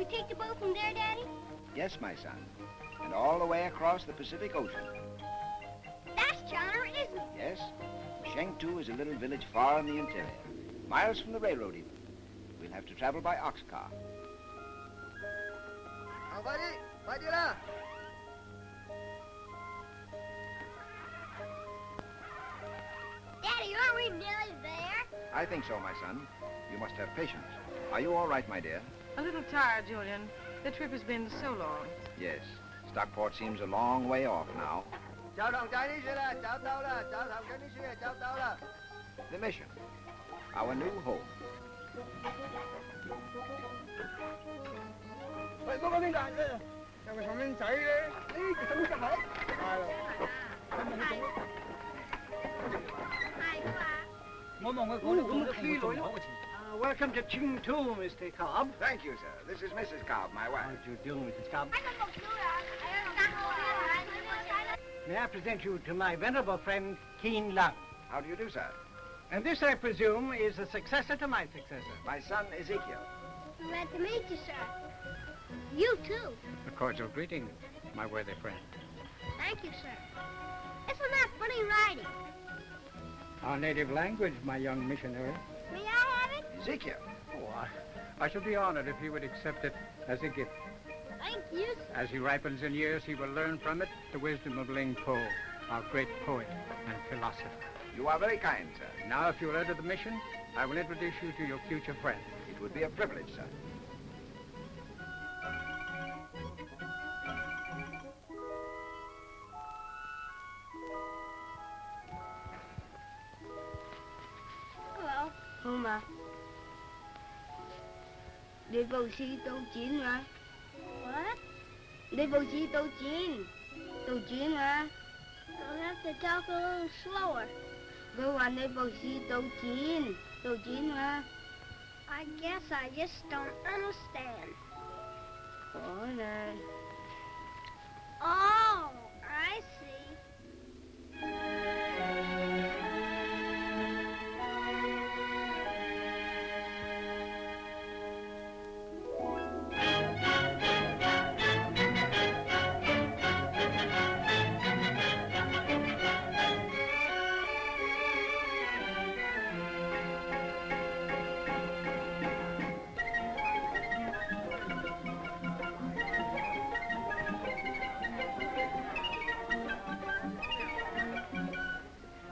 take the boat from there, Daddy? Yes, my son. And all the way across the Pacific Ocean. That's China, isn't it? Yes. Shengtu is a little village far in the interior. Miles from the railroad, even. We'll have to travel by ox car. Daddy, aren't we nearly there? I think so, my son. You must have patience. Are you all right, my dear? A little tired, Julian. The trip has been so long. Yes. Stockport seems a long way off now. The mission. Our new home. Welcome to Ching Tu, Mr. Cobb. Thank you, sir. This is Mrs. Cobb, my wife. How do you do, Mrs. Cobb? May I present you to my venerable friend, Tien Wang. How do you do, sir? And this, I presume, is a successor to my successor. My son, Ezekiel. Glad to meet you, sir. You, too. A cordial greeting, my worthy friend. Thank you, sir. Isn't that funny writing? Our native language, my young missionary. May I have it? Ezekiel. Oh, I should be honored if he would accept it as a gift. Thank you, sir. As he ripens in years, he will learn from it the wisdom of Ling Po, our great poet and philosopher. You are very kind, sir. Now, if you will enter the mission, I will introduce you to your future friend. It would be a privilege, sir. Hello. Mà đi vào si tàu chiến mà. What? Đi vào si tàu chiến mà. You'll have to talk a little slower. Cơ quan đi vào si tàu chiến mà. I guess I just don't understand. Khó nè. Oh, I see.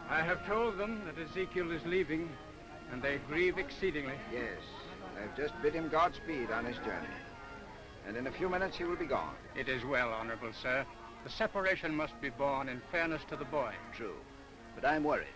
I have told them that Ezekiel is leaving, and they grieve exceedingly. Yes. I've just bid him Godspeed on his journey. And in a few minutes he will be gone. It is well, honorable sir. The separation must be borne in fairness to the boy. True. But I'm worried.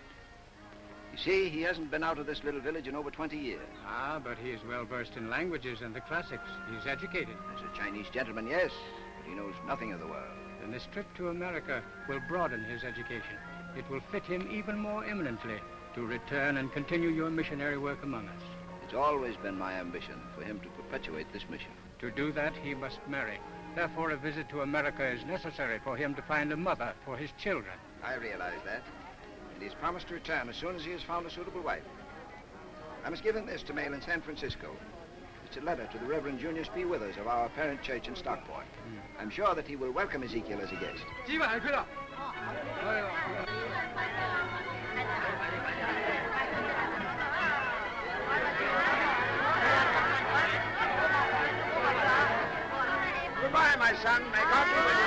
You see, he hasn't been out of this little village in over 20 years. Ah, but he is well versed in languages and the classics. He's educated. As a Chinese gentleman, yes, but he knows nothing of the world. And this trip to America will broaden his education. It will fit him even more eminently to return and continue your missionary work among us. The It's always been my ambition for him to perpetuate this mission. To do that, he must marry. Therefore, a visit to America is necessary for him to find a mother for his children. I realize that. And he's promised to return as soon as he has found a suitable wife. I must give him this to mail in San Francisco. It's a letter to the Reverend Junius P. Withers of our parent church in Stockport. I'm sure that he will welcome Ezekiel as a guest. Goodbye, my son. May God be with you.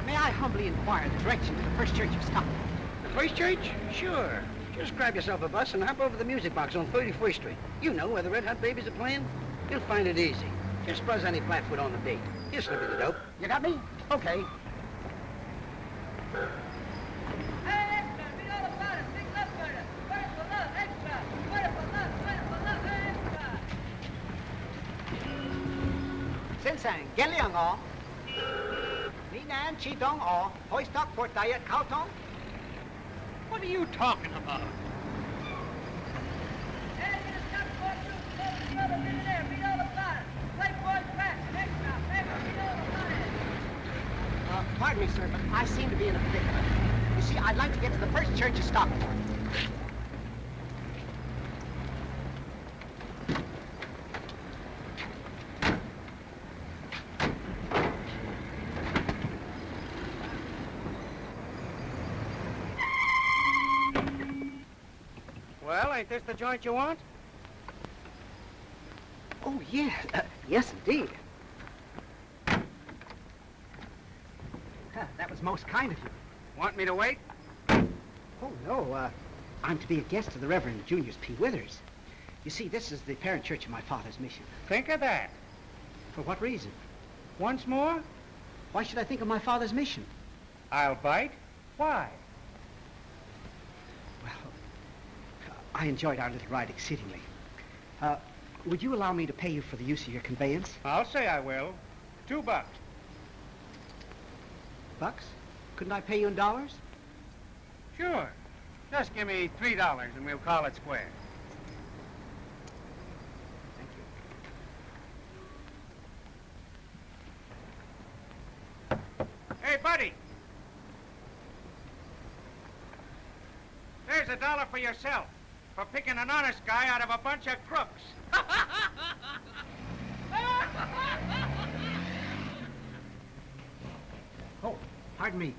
May I humbly inquire the direction to the First Church of Stockport? The First Church? Sure. Just grab yourself a bus and hop over the music box on 31st Street. You know where the Red Hot Babies are playing? You'll find it easy. Just buzz any flatfoot on the date. He'll slip you the dope. You got me? Okay. Sensang, Gen Liang O. Ni Nan Chi Dong O. Hoi Stockport Diet Cao Tong. What are you talking about? Pardon me, sir, but I seem to be in a predicament. You see, I'd like to get to the First Church of Stockport. Well, ain't this the joint you want? Oh, yeah. Yes, indeed. That was most kind of you. Want me to wait? Oh, no. I'm to be a guest of the Reverend Junius P. Withers. You see, this is the parent church of my father's mission. Think of that. For what reason? Once more? Why should I think of my father's mission? I'll bite. Why? Well, I enjoyed our little ride exceedingly. Would you allow me to pay you for the use of your conveyance? I'll say I will. $2. Bucks? Couldn't I pay you in dollars? Sure. Just give me $3 and we'll call it square. Thank you. Hey, buddy. There's $1 for yourself for picking an honest guy out of a bunch of crooks. Oh, pardon me.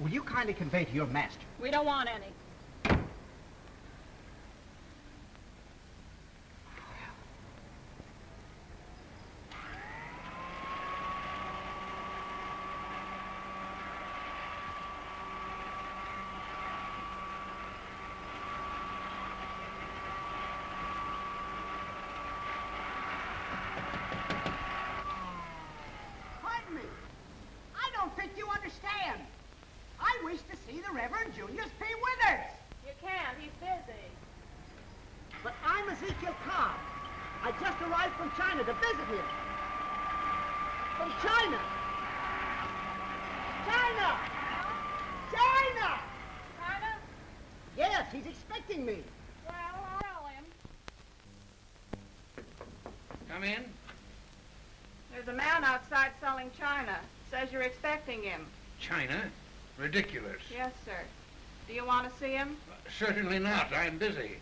Will you kindly convey to your master? We don't want any. Pardon me. I don't think you understand. I wish to see the Reverend Junius P. Withers. You can't. He's busy. But I'm Ezekiel Cobb. I just arrived from China to visit him. From China. China! China! China? Yes, he's expecting me. Well, I'll tell him. Come in. There's a man outside selling china. Says you're expecting him. China? Ridiculous. Yes, sir. Do you want to see him? Certainly not. I'm busy.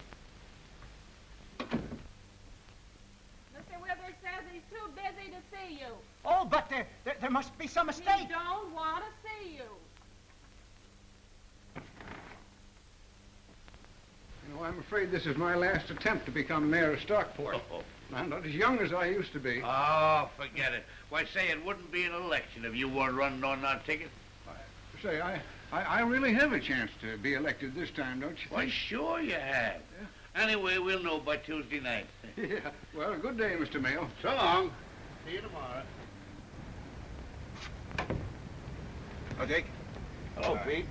Mr. Withers says he's too busy to see you. Oh, but there must be some He mistake. don't want to see you. You know, I'm I'm afraid this is my last attempt to become mayor of Stockport. I'm not as young as I used to be. Oh, forget it. Why, say, it wouldn't be an election if you weren't running on that ticket. Say, I really have a chance to be elected this time, don't you Why, think? sure you have. Yeah. Anyway, we'll know by Tuesday night. Yeah. Well, good day, Mr. Mayo. So long. See you tomorrow. Oh, Jake. Hello, Pete.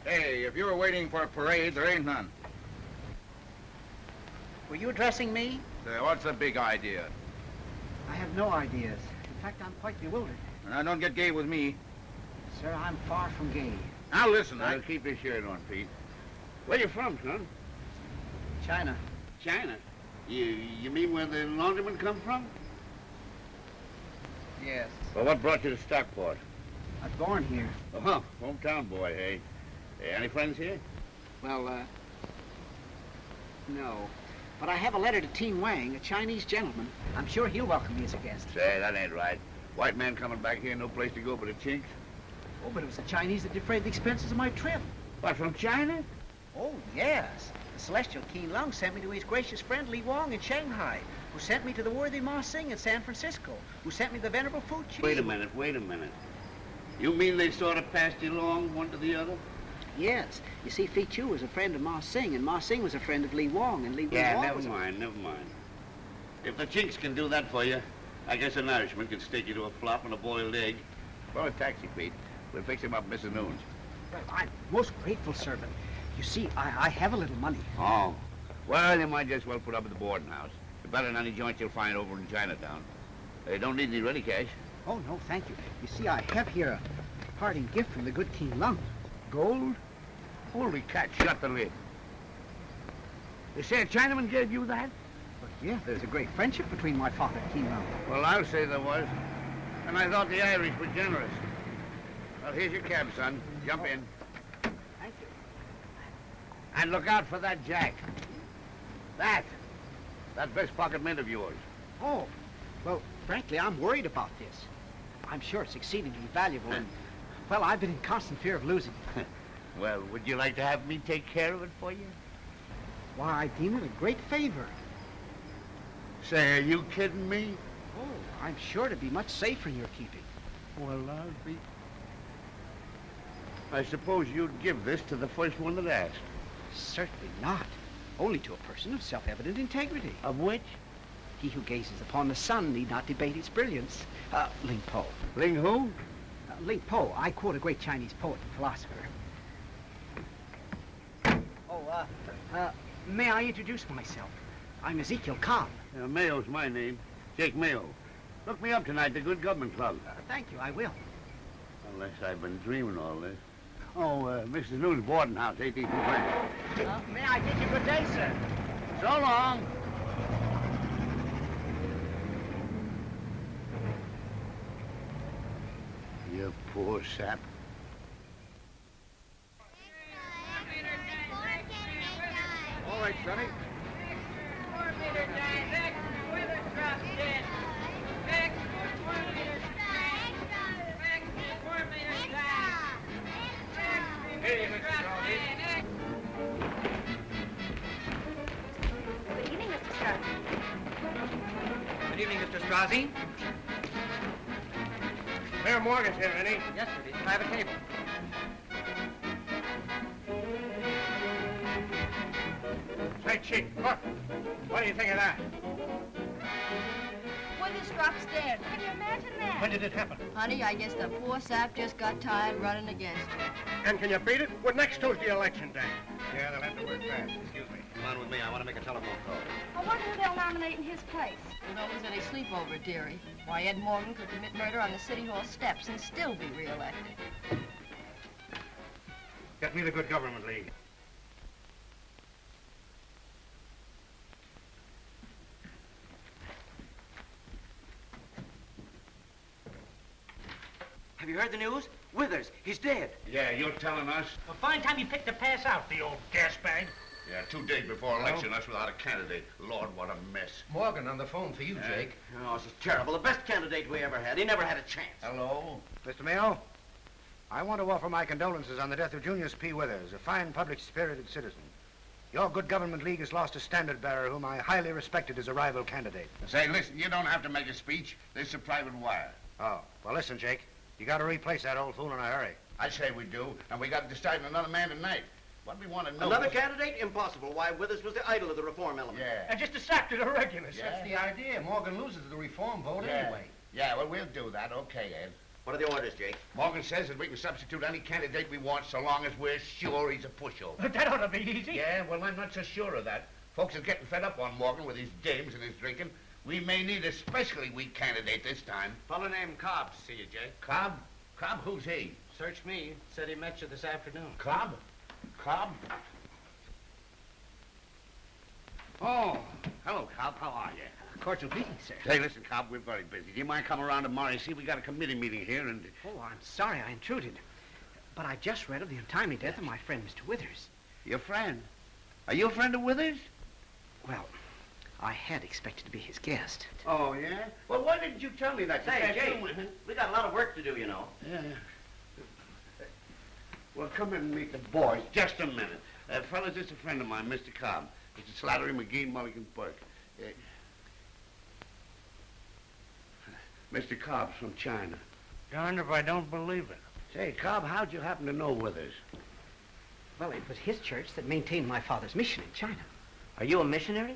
Hey, if you were waiting for a parade, there ain't none. Were you addressing me? What's the big idea? I have no ideas. In fact, I'm quite bewildered. Now, don't get gay with me. Sir, I'm far from gay. Now, listen, Now, keep your shirt on, Pete. Where you from, son? China. China. You mean where the laundrymen come from? Yes. Well, what brought you to Stockport? I was born here. Oh, hometown boy, hey? Any friends here? Well, no. But I have a letter to Tien Wang, a Chinese gentleman. I'm sure he'll welcome me as a guest. Say, that ain't right. White man coming back here, no place to go but a chink. Oh, but it was the Chinese that defrayed the expenses of my trip. What, from China? Oh, yes. The celestial Tien Wang sent me to his gracious friend Ling Po in Shanghai, who sent me to the worthy Ma Sing in San Francisco, who sent me the venerable Fu Chi. Wait a minute. You mean they sort of passed you along, one to the other? Yes. You see, Fi Chu was a friend of Ma Sing, and Ma Sing was a friend of Li Wang, and Li Yeah, Wang never was mind. If the chinks can do that for you, I guess an Irishman can stake you to a flop and a boiled egg. Well, a taxi, Pete. We'll fix him up Mrs. Noon's. Well, I'm most grateful, sir, but you see, I have a little money. Oh. Well, you might just well put up at the boarding house. It's better than any joint you'll find over in Chinatown. They don't need any ready cash. Oh, no, thank you. You see, I have here a parting gift from the good Tien Wang. Gold? Holy cat, shut the lid. They say a Chinaman gave you that? But yeah, there's a great friendship between my father and Tien Wang. Well, I'll say there was. And I thought the Irish were generous. Well, here's your cab, son. Jump in. Thank you. And look out for that jack. That best pocket mint of yours. Oh, well, frankly, I'm worried about this. I'm sure it's exceedingly valuable, and, well, I've been in constant fear of losing it. Well, would you like to have me take care of it for you? Why, I deem it a great favor. Say, are you kidding me? Oh, I'm sure to be much safer in your keeping. Well, I'll be... I suppose you'd give this to the first one that asked. Certainly not. Only to a person of self-evident integrity. Of which? He who gazes upon the sun need not debate its brilliance. Ling Po. Ling who? Ling Po. I quote a great Chinese poet and philosopher. Oh, may I introduce myself? I'm Ezekiel Cobb. Mayo's my name. Jake Mayo. Look me up tonight, the Good Government Club. Thank you, I will. Unless I've been dreaming all this. Oh, Mrs. Noon's boarding house, 18th and May I bid you good day, sir? So long. You poor sap. All right, Sonny. 4 meter giant, extra weather drop dead. Extra 4 meter giant. Extra 4 meter giant. Extra meter drop dead. Good evening, Mr. Strauss. Good evening, Mr. Strozzi. Mayor Morgan's here, isn't he? Yes, sir. It's private table. Say, Chief, look. What do you think of that? Weather's drops dead. Can you imagine that? When did it happen? Honey, I guess the poor sap just got tired running against you. And can you beat it? We're next Tuesday election day. Yeah, they'll have to work fast. Excuse me. Come on with me. I want to make a telephone call. I wonder who they'll nominate in his place. There's always any sleepover, dearie. Why, Ed Morgan could commit murder on the City Hall steps and still be reelected. Get me the Good Government League. Have you heard the news? Withers, he's dead. Yeah, you're telling us? A fine time you picked to pass out, the old gas bag. Yeah, 2 days before election, us without a candidate. Lord, what a mess. Morgan on the phone for you, Jake. Oh, this is terrible. The best candidate we ever had. He never had a chance. Hello? Mr. Mayo? I want to offer my condolences on the death of Junius P. Withers, a fine, public-spirited citizen. Your good government league has lost a standard-bearer whom I highly respected as a rival candidate. Say, listen, you don't have to make a speech. This is a private wire. Oh, well, listen, Jake. You got to replace that old fool in a hurry. I say we do, and we got to decide on another man tonight. What we want to know... Another candidate? Impossible. Why, Withers was the idol of the reform element. Yeah. And just a sack to the regulars. Yeah. That's the idea. Morgan loses the reform vote anyway. Yeah, well, we'll do that. Okay, Ed. What are the orders, Jake? Morgan says that we can substitute any candidate we want so long as we're sure he's a pushover. But that ought to be easy. Yeah, well, I'm not so sure of that. Folks are getting fed up on Morgan with his games and his drinking. We may need a especially weak candidate this time. Fellow named Cobb to see you, Jake. Cobb? Cobb, who's he? Search me. Said he met you this afternoon. Cobb? Cobb? Oh, hello, Cobb. How are you? Cordial greetings, sir. Hey, listen, Cobb, we're very busy. Do you mind coming around tomorrow? You see, we got a committee meeting here, and... Oh, I'm sorry I intruded. But I just read of the untimely death of my friend, Mr. Withers. Your friend? Are you a friend of Withers? Well, I had expected to be his guest. Oh, yeah? Well, why didn't you tell me that? Say, Jake, we got a lot of work to do, you know. Yeah. Well, come in and meet the boys. Just a minute. Fellas, this is a friend of mine, Mr. Cobb. Mr. Slattery, McGee, Mulligan, Burke. Mr. Cobb's from China. Darned if I don't believe it. Say, Cobb, how'd you happen to know Withers? Well, it was his church that maintained my father's mission in China. Are you a missionary?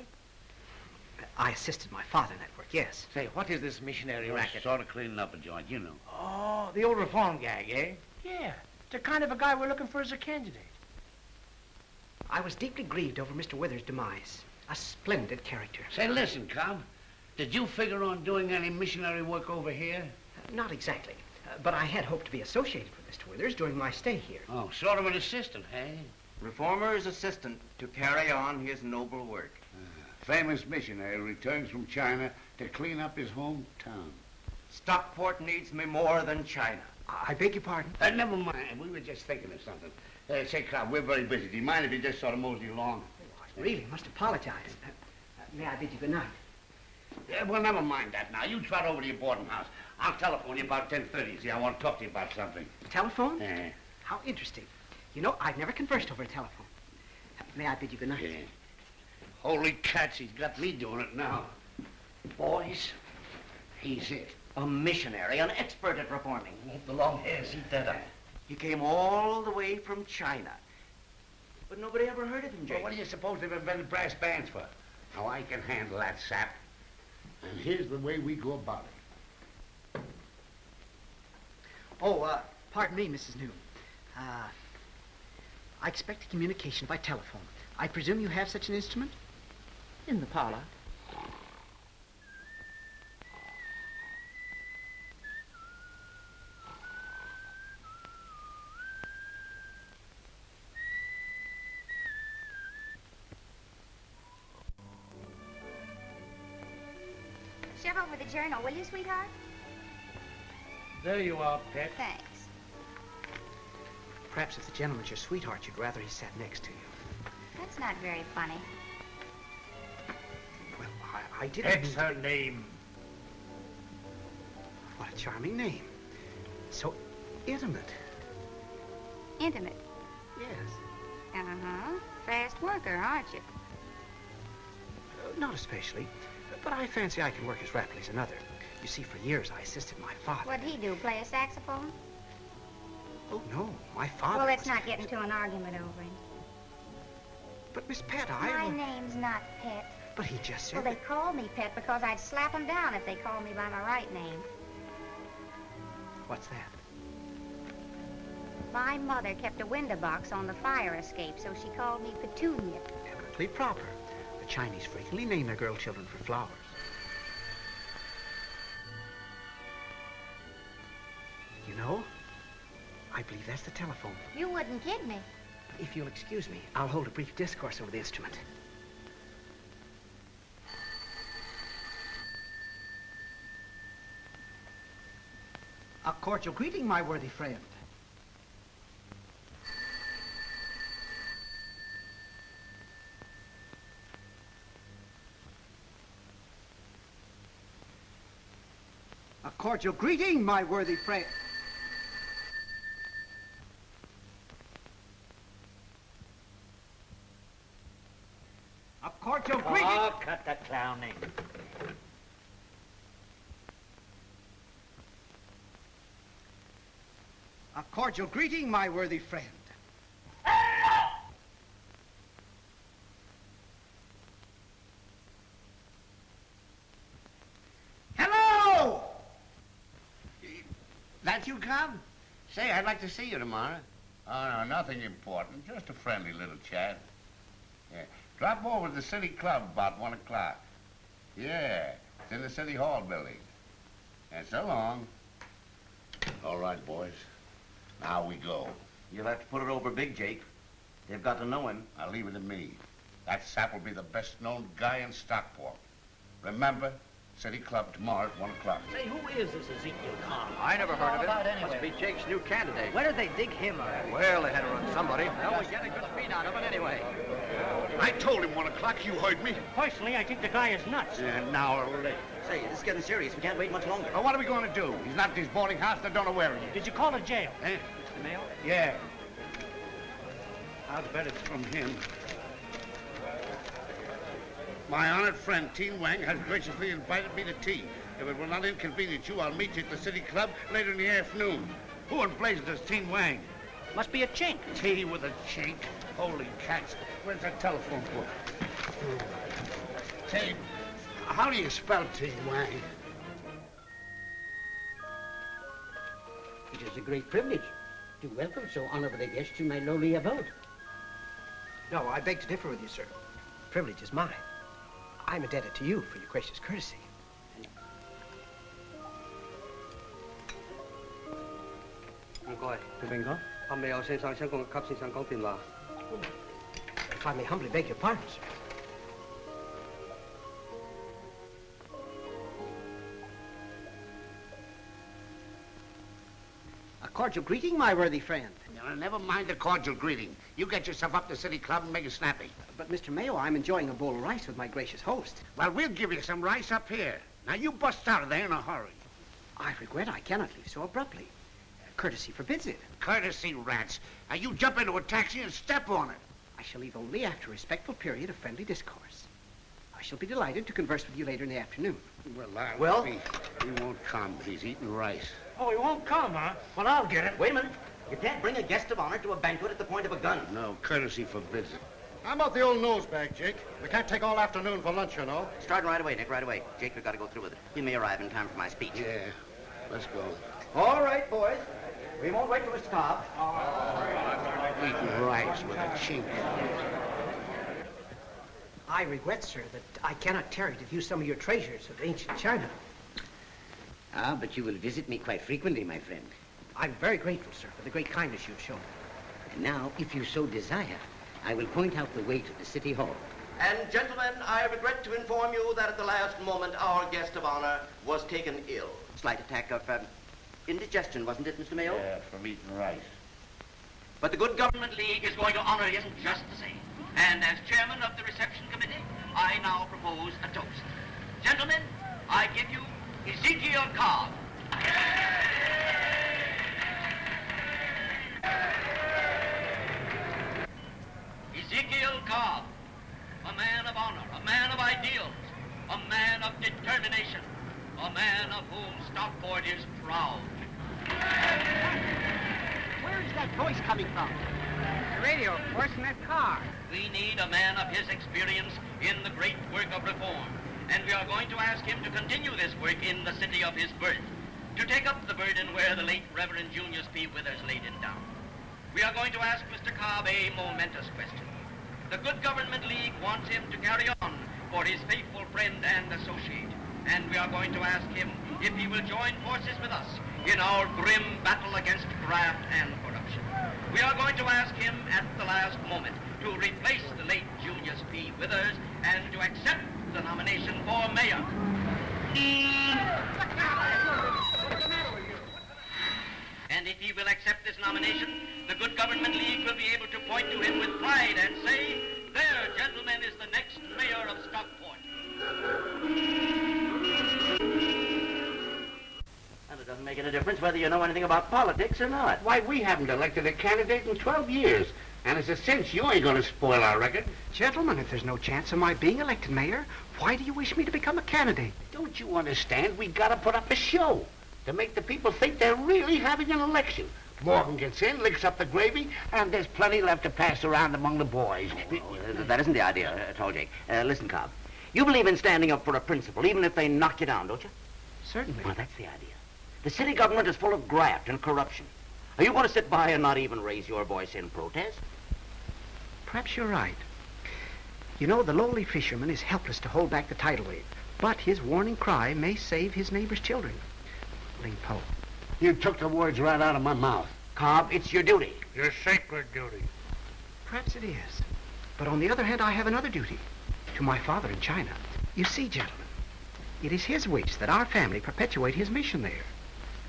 I assisted my father in that work, yes. Say, what is this missionary racket? Sort of cleaning up a joint, you know. Oh, the old reform gag, eh? Yeah, the kind of a guy we're looking for as a candidate. I was deeply grieved over Mr. Withers' demise. A splendid character. Say, listen, Cobb. Did you figure on doing any missionary work over here? Not exactly. But I had hoped to be associated with Mr. Withers during my stay here. Oh, sort of an assistant, hey? Reformer's assistant to carry on his noble work. Famous missionary returns from China to clean up his hometown. Stockport needs me more than China. I beg your pardon? Never mind. We were just thinking of something. Say, Cobb, we're very busy. Do you mind if you just sort of mosey along? I really must apologize. May I bid you good night? Yeah, well, never mind that now. You trot over to your boarding house. I'll telephone you about 10:30. See, I want to talk to you about something. Telephone? Yeah. How interesting. You know, I've never conversed over a telephone. May I bid you good night? Yeah. Holy cats, he's got me doing it now. Boys, he's it. A missionary, an expert at reforming. Won't the long hairs eat that up? He came all the way from China. But nobody ever heard of him, Jake. Well, what do you suppose they've invented brass bands for? Now, I can handle that sap. And here's the way we go about it. Oh, pardon me, Mrs. Newton. I expect a communication by telephone. I presume you have such an instrument? In the parlor. Shove over the journal, will you, sweetheart? There you are, pet. Thanks. Perhaps if the gentleman's your sweetheart, you'd rather he sat next to you. That's not very funny. Well, I didn't... Ed's her name. What a charming name. So intimate. Intimate. Yes. Uh-huh. Fast worker, aren't you? Not especially. But I fancy I can work as rapidly as another. You see, for years I assisted my father. What'd he do, play a saxophone? Oh, no. My father Well, let's was... not get into an argument over him. But, Miss Pat, My name's not Pet. But he just said Well, they called me Pet because I'd slap him down if they called me by my right name. What's that? My mother kept a window box on the fire escape, so she called me Petunia. Eminently proper. The Chinese frequently name their girl children for flowers. You know, I believe that's the telephone. You wouldn't kid me. If you'll excuse me, I'll hold a brief discourse over the instrument. A cordial greeting, my worthy friend. A cordial greeting, my worthy friend. cordial greeting. Oh, cut the clowning. A cordial greeting, my worthy friend. Hello! That you, Cobb? Say, I'd like to see you tomorrow. Oh, no, nothing important. Just a friendly little chat. Yeah. Drop over to the City Club about 1 o'clock. Yeah, it's in the City Hall building. And so long. All right, boys. Now we go. You'll have to put it over big, Jake. They've got to know him. I'll leave it to me. That sap will be the best-known guy in Stockport. Remember, City Club tomorrow at 1 o'clock. Say, who is this Ezekiel Cobb? I never heard of About him. anyway. Must be Jake's new candidate. Where did they dig him up? Well, they had to run somebody. Well, we get a good feed out of it anyway. I told him 1 o'clock. You heard me. Personally, I think the guy is nuts. And now we're late. Say, this is getting serious. We can't wait much longer. Well, what are we going to do? He's not at his boarding house. They don't know where he is. Did you call the jail? Eh? Mr. Mayo? Yeah. I'll bet it's from him. My honored friend, Tien Wang, has graciously invited me to tea. If it will not inconvenience you, I'll meet you at the City Club later in the afternoon. Who in blazes is Tien Wang? Must be a chink. Tea with a chink? Holy cats. Where's that telephone book? Say, how do you spell Tien Wang? It is a great privilege to welcome so honorable a guest to my lowly abode. No, I beg to differ with you, sir. The privilege is mine. I'm indebted to you for your gracious courtesy. If I may humbly beg your pardon, sir. A cordial greeting, my worthy friend. Now, never mind the cordial greeting. You get yourself up to City Club and make it snappy. But, Mr. Mayo, I'm enjoying a bowl of rice with my gracious host. Well, we'll give you some rice up here. Now, you bust out of there in a hurry. I regret I cannot leave so abruptly. Courtesy forbids it. Courtesy, rats. Now, you jump into a taxi and step on it. I shall leave only after a respectful period of friendly discourse. I shall be delighted to converse with you later in the afternoon. Well, he won't come. He's eating rice. Oh, he won't come, huh? Well, I'll get it. Wait a minute. You can't bring a guest of honor to a banquet at the point of a gun. No, courtesy forbids it. How about the old nosebag, Jake? We can't take all afternoon for lunch, you know. Starting right away, Nick, right away. Jake, we've got to go through with it. He may arrive in time for my speech. Yeah, let's go. All right, boys. We won't wait for Mr. Cobb. Eating rice with a chink. I regret, sir, that I cannot tarry to view some of your treasures of ancient China. Ah, but you will visit me quite frequently, my friend. I'm very grateful, sir, for the great kindness you've shown. And now, if you so desire, I will point out the way to the City Hall. And, gentlemen, I regret to inform you that at the last moment, our guest of honor was taken ill. Slight attack of indigestion, wasn't it, Mr. Mayo? Yeah, from eating rice. But the Good Government League is going to honor him just the same. And as chairman of the reception committee, I now propose a toast. Gentlemen, I give you Ezekiel Cobb. Ezekiel Cobb, a man of honor, a man of ideals, a man of determination, a man of whom Stockport is proud. Where is that voice coming from? The radio, of course, in that car. We need a man of his experience in the great work of reform, and we are going to ask him to continue this work in the city of his birth, to take up the burden where the late Reverend Junius P. Withers laid it down. We are going to ask Mr. Cobb a momentous question. The Good Government League wants him to carry on for his faithful friend and associate, and we are going to ask him if he will join forces with us in our grim battle against graft and corruption. We are going to ask him at the last moment to replace the late Junius P. Withers and to accept the nomination for mayor. And if he will accept this nomination, the Good Government League will be able to point to him with pride and say, there, gentlemen, is the next mayor of Stockport. And it doesn't make any difference whether you know anything about politics or not. Why, we haven't elected a candidate in 12 years. And it's a cinch you ain't gonna spoil our record. Gentlemen, if there's no chance of my being elected mayor, why do you wish me to become a candidate? Don't you understand? We gotta put up a show to make the people think they're really having an election. Morgan gets in, licks up the gravy, and there's plenty left to pass around among the boys. That isn't the idea at all, Jake. Listen, Cobb. You believe in standing up for a principle, even if they knock you down, don't you? Certainly. Well, that's the idea. The city government is full of graft and corruption. Are you going to sit by and not even raise your voice in protest? Perhaps you're right. You know, the lowly fisherman is helpless to hold back the tidal wave, but his warning cry may save his neighbor's children. Ling Po. You took the words right out of my mouth. Cobb, it's your duty. Your sacred duty. Perhaps it is. But on the other hand, I have another duty. To my father in China. You see, gentlemen, it is his wish that our family perpetuate his mission there.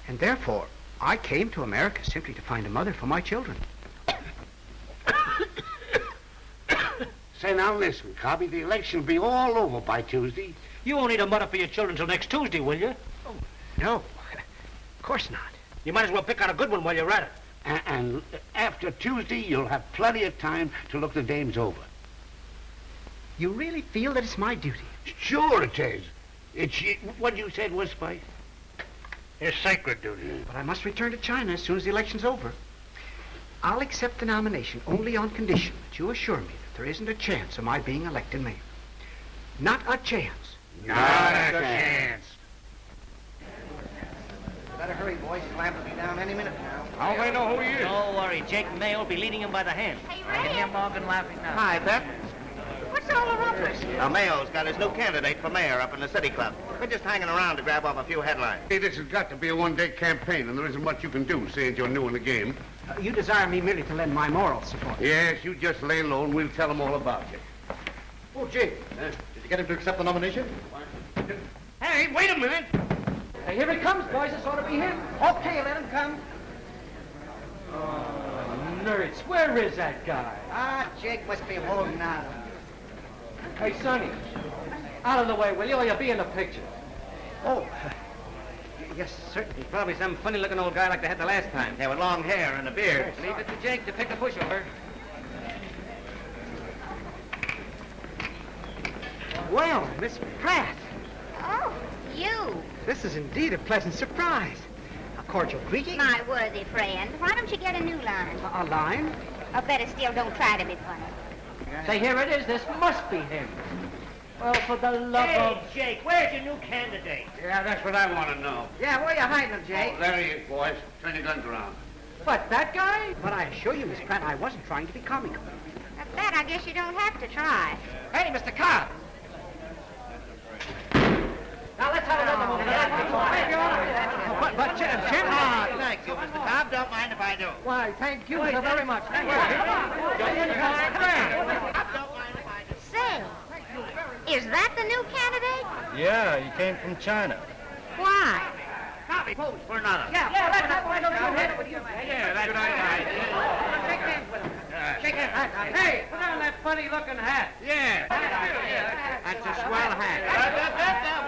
And therefore, I came to America simply to find a mother for my children. Say, now listen, Cobby, the election will be all over by Tuesday. You won't need a mother for your children till next Tuesday, will you? Oh, no. Of course not. You might as well pick out a good one while you're at it. And after Tuesday, you'll have plenty of time to look the dames over. You really feel that it's my duty? Sure it is. It's what you said was, Spice? It's sacred duty. But I must return to China as soon as the election's over. I'll accept the nomination only on condition that you assure me that there isn't a chance of my being elected mayor. Not a chance. Not a chance. Better hurry, boys. He's liable to be down any minute now. How do they know who he is? Don't worry. Jake Mayo will be leading him by the hand. Hey, I can hear Morgan laughing now. Hi, Beth. What's all the rumpus? Now, Mayo's got his new candidate for mayor up in the city club. We're just hanging around to grab off a few headlines. Hey, this has got to be a one-day campaign, and there isn't much you can do, seeing you're new in the game. You desire me merely to lend my moral support. Yes, you just lay low, and we'll tell them all about you. Oh, Jake, did you get him to accept the nomination? Hey, wait a minute. Hey, here he comes, boys. This ought to be him. Okay, let him come. Oh, nerds. Where is that guy? Ah, Jake must be holding out. Hey, Sonny. Out of the way, will you? Or you'll be in the picture. Oh, yes, certainly. Probably some funny-looking old guy like they had the last time. Yeah, with long hair and a beard. Leave it to Jake to pick a pushover. Well, Miss Pratt, Oh, you. this is indeed a pleasant surprise. A cordial greeting. My worthy friend. Why don't you get a new line? A line? Or better still, don't try to be funny. Say, here it is. This must be him. Well, for the love of... Jake, where's your new candidate? Yeah, that's what I want to know. Yeah, where you hiding him, Jake? There he is, boys. Turn your guns around. What, that guy? But I assure you, Miss Pratt, I wasn't trying to be comical. At that, I guess you don't have to try. Hey, Mr. Cobb. Now, let's have another one. But, Chairman... Thank you, Mr. Cobb. Don't mind if I do. Why, thank you so very much. Thank you. Say, is that the new candidate? Yeah, he came from China. Why? Copy, pose for another. Yeah, that's right. Shake hands with him. Shake hands. Hey, put on that funny-looking hat. Yeah. That's a swell hat.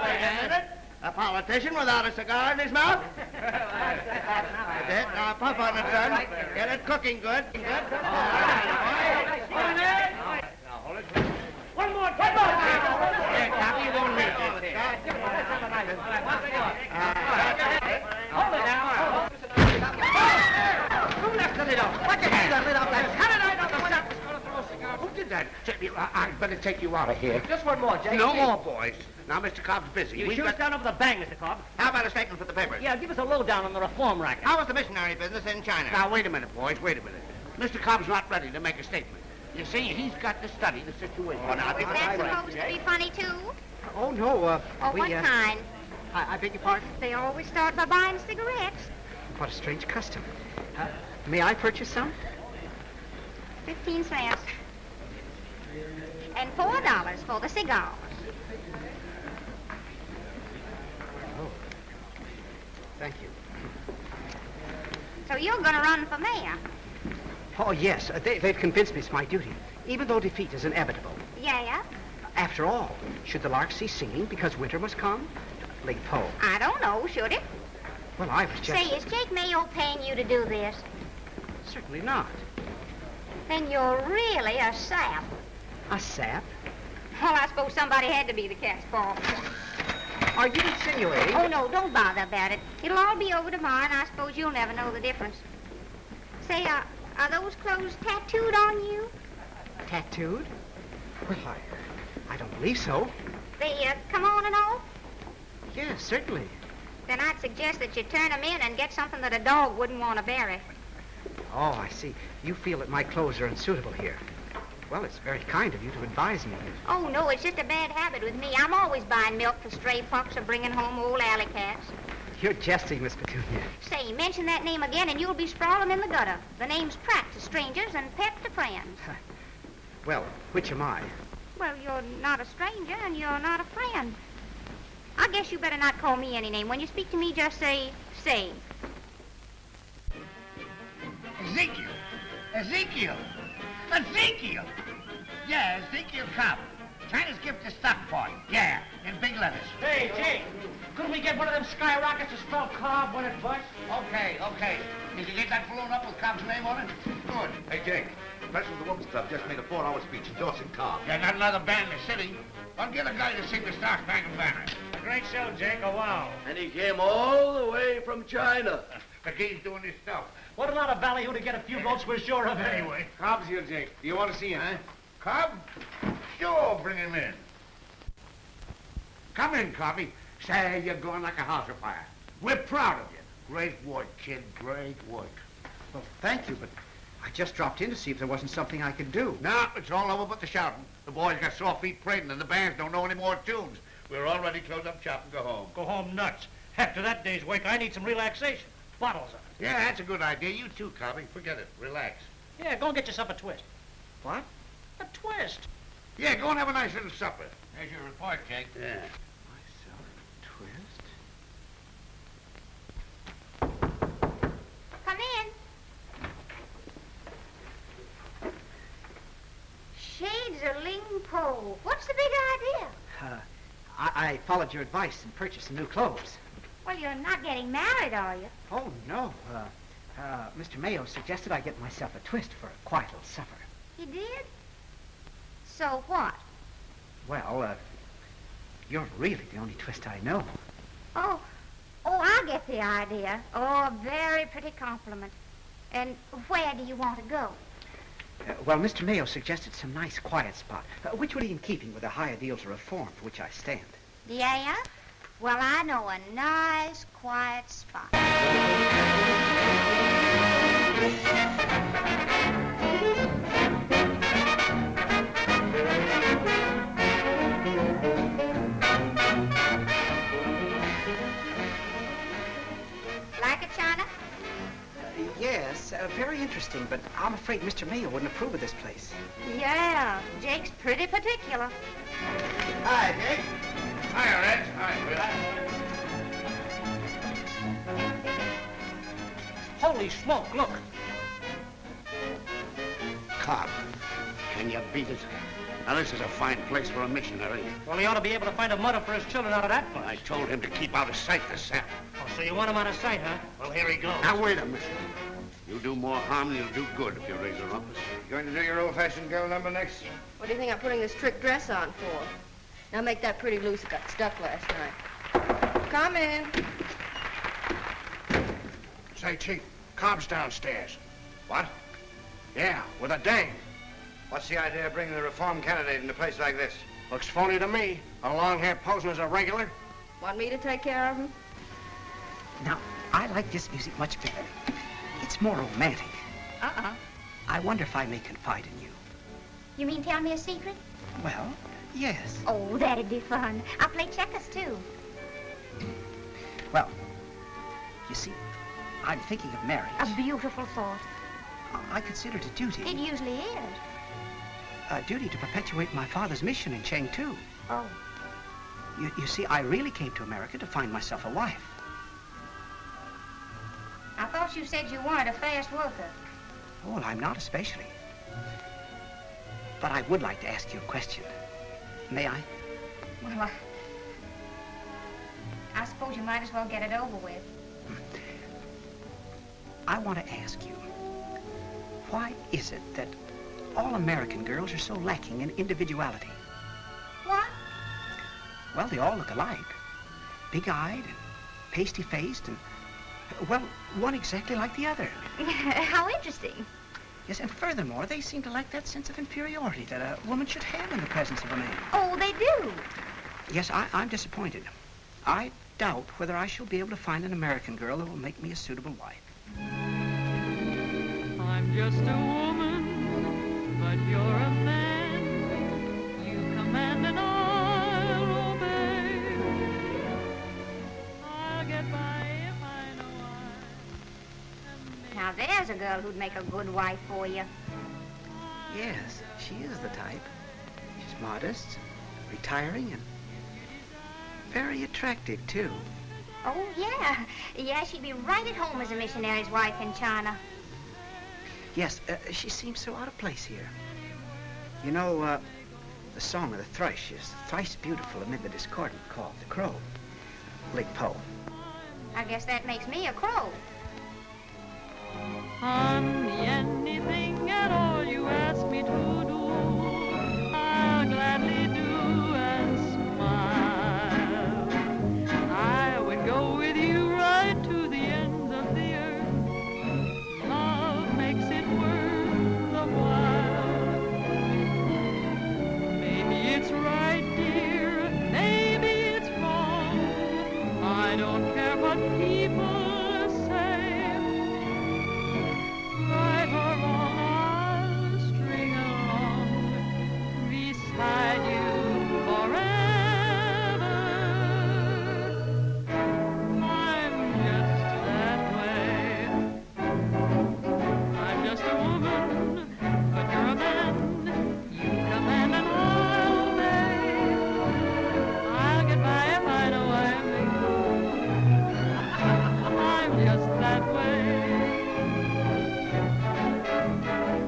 Wait a minute. A politician without a cigar in his mouth? That's it. Now puff on it, son. Get it cooking good. Good. One more. Here, Copy, you won't need this. Hold it now. Who left the lid off? What did you leave the lid off? Cut it out of the window. Who did that? I'd better take you out of here. Just one more, Jake. No more, boys. Now, Mr. Cobb's busy. You We've shoot us got- down over the bang, Mr. Cobb. How about a statement for the papers? Yeah, give us a lowdown on the reform racket. How was the missionary business in China? Now, wait a minute, boys. Wait a minute. Mr. Cobb's not ready to make a statement. You see, he's got to study the situation. Oh, now, Is that supposed to be funny, too? Oh, no, Or what kind? I beg your pardon? They always start by buying cigarettes. What a strange custom. May I purchase some? 15 cents. And $4 for the cigar. Oh. Thank you. So you're going to run for mayor? Oh, yes. They've convinced me it's my duty, even though defeat is inevitable. Yeah? After all, should the lark cease singing because winter must come? Ling Po. I don't know, should it? Well, I was just... Say, is Jake Mayo paying you to do this? Certainly not. Then you're really a sap. A sap? Well, I suppose somebody had to be the cat's paw. Are you insinuating? Oh, no, don't bother about it. It'll all be over tomorrow, and I suppose you'll never know the difference. Say, are those clothes tattooed on you? Tattooed? Well, I don't believe so. They come on and off? Yes, certainly. Then I'd suggest that you turn them in and get something that a dog wouldn't want to bury. Oh, I see. You feel that my clothes are unsuitable here. Well, it's very kind of you to advise me. Oh, no, it's just a bad habit with me. I'm always buying milk for stray pups or bringing home old alley cats. You're jesting, Miss Petunia. Say, mention that name again and you'll be sprawling in the gutter. The name's Pratt to strangers and Pet to friends. Well, which am I? Well, you're not a stranger and you're not a friend. I guess you better not call me any name. When you speak to me, just say. Ezekiel! Ezekiel! Ezekiel! Yeah, Ezekiel Cobb. China's gift to Stockport. Yeah, in big letters. Hey, Jake, couldn't we get one of them skyrockets to spell Cobb when it busts? Okay. Did you get that balloon up with Cobb's name on it? Good. Hey, Jake, the president of the Women's Club just made a 4-hour speech endorsing Cobb. Yeah, not another band in the city. I'll get a guy to sing the Star Spangled Banner. A great show, Jake. Oh, wow. And he came all the way from China. The kid's doing his stuff. What a lot of ballyhoo to get a few votes we're sure of anyway. Cobb's here, Jake. Do you want to see him? Huh? Cobb? Sure, bring him in. Come in, Cobby. Say, you're going like a house afire. We're proud of you. Great work, kid. Great work. Well, thank you, but I just dropped in to see if there wasn't something I could do. No, it's all over but the shouting. The boys got sore feet prating, and the bands don't know any more tunes. We're all ready to close up shop and go home. Go home nuts. After that day's work, I need some relaxation. Bottles of it. Yeah, that's a good idea. You too, Cobby. Forget it. Relax. Yeah, go and get yourself a twist. What? A twist? Yeah, go and have a nice little supper. There's your report, Jake. Yeah. Come in. Shades of Ling Po. What's the big idea? I followed your advice and purchased some new clothes. Well, you're not getting married, are you? Oh, no. Mr. Mayo suggested I get myself a twist for a quiet little supper. He did? So what? Well, you're really the only twist I know. Oh, I get the idea. Oh, a very pretty compliment. And where do you want to go? Well, Mr. Mayo suggested some nice quiet spot, which would be in keeping with the high ideals of reform for which I stand. Yeah? Well, I know a nice, quiet spot. Like it, China? Yes, very interesting, but I'm afraid Mr. Mayo wouldn't approve of this place. Yeah, Jake's pretty particular. Hi, Jake. Hi, Red. Hi, Holy smoke, look. Cobb, can you beat it? Now, this is a fine place for a missionary. Well, he ought to be able to find a mother for his children out of that place. I told him to keep out of sight, the sap. Oh, so you want him out of sight, huh? Well, here he goes. Now, wait a minute. You'll do more harm than you'll do good if you raise a rumpus. You going to do your old-fashioned girl number next? What do you think I'm putting this trick dress on for? Now make that pretty loose. It got stuck last night. Come in. Say, Chief, Cobb's downstairs. What? Yeah, with a dame. What's the idea of bringing the reform candidate into a place like this? Looks phony to me. A long hair posing as a regular. Want me to take care of him? Now, I like this music much better. It's more romantic. I wonder if I may confide in you. You mean tell me a secret? Well, yes. Oh, that'd be fun. I'll play checkers, too. Well, you see, I'm thinking of marriage. A beautiful thought. I consider it a duty. It usually is. A duty to perpetuate my father's mission in Chengdu. Oh. You see, I really came to America to find myself a wife. I thought you said you weren't a fast worker. Oh, well, I'm not especially. But I would like to ask you a question. May I? Well, I suppose you might as well get it over with. I want to ask you, why is it that all American girls are so lacking in individuality. What? Well, they all look alike. Big-eyed and pasty-faced and, well, one exactly like the other. How interesting. Yes, and furthermore, they seem to lack that sense of inferiority that a woman should have in the presence of a man. Oh, they do. Yes, I'm disappointed. I doubt whether I shall be able to find an American girl that will make me a suitable wife. I'm just a woman, but you're a man. You command and I'll obey. I'll get by if I know Now there's a girl who'd make a good wife for you. Yes, she is the type. She's modest, retiring, and very attractive, too. Oh, yeah. Yeah, she'd be right at home as a missionary's wife in China. Yes, she seems so out of place here. You know, the song of the thrush is thrice beautiful amid the discordant call of the crow. Ling Po. I guess that makes me a crow. I'm anything at all you ask me to do, I'll gladly do and smile. I would go with you right to the ends of the earth. Love makes it worth the while. Maybe it's right, dear, maybe it's wrong. I don't care what people say. Right or wrong, I'll string along beside you forever. I'm just that way. I'm just a woman, but you're a man. You command and I'll obey. I'll get by if I know I'm I'm just that way.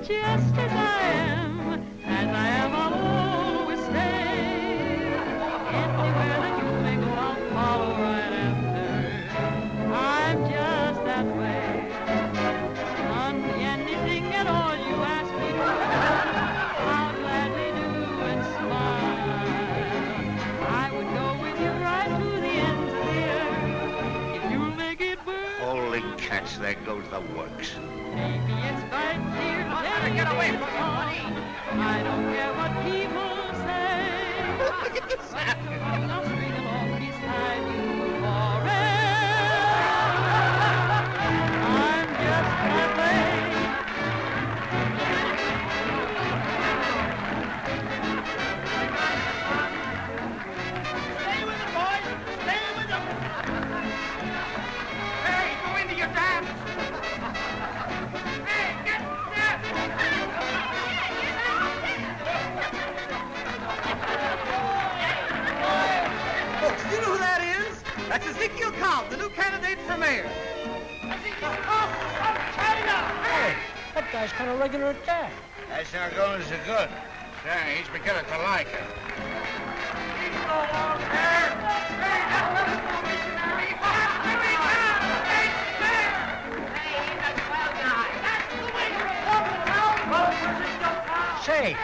Just as I am, I'll always stay. Anywhere that you may go, I'll follow right after. I'm just that way. On anything at all you ask me to, I'll gladly do and smile. I would go with you right to the ends of the earth, if you'll make it work. Holy cats, there goes the works. Maybe it's right, dear. Get away from me, buddy. I don't care what people say. Look at this. I'll string along beside you forever. I'm just that way. Stay with them, boys. Stay with them. Hey, go into your dance. Hey, get that. Folks, you know who that is? That's Ezekiel Cobb, the new candidate for mayor. Ezekiel Cobb from China. Hey, that guy's kind of regular at that. That's not going so good. Yeah, he's beginning to like it. He's no longer there. Hey, that's the missionary. Here we come. Hey, there. Hey, he's a swell guy. That's the way to report the town. Well, Ezekiel Cobb. Say,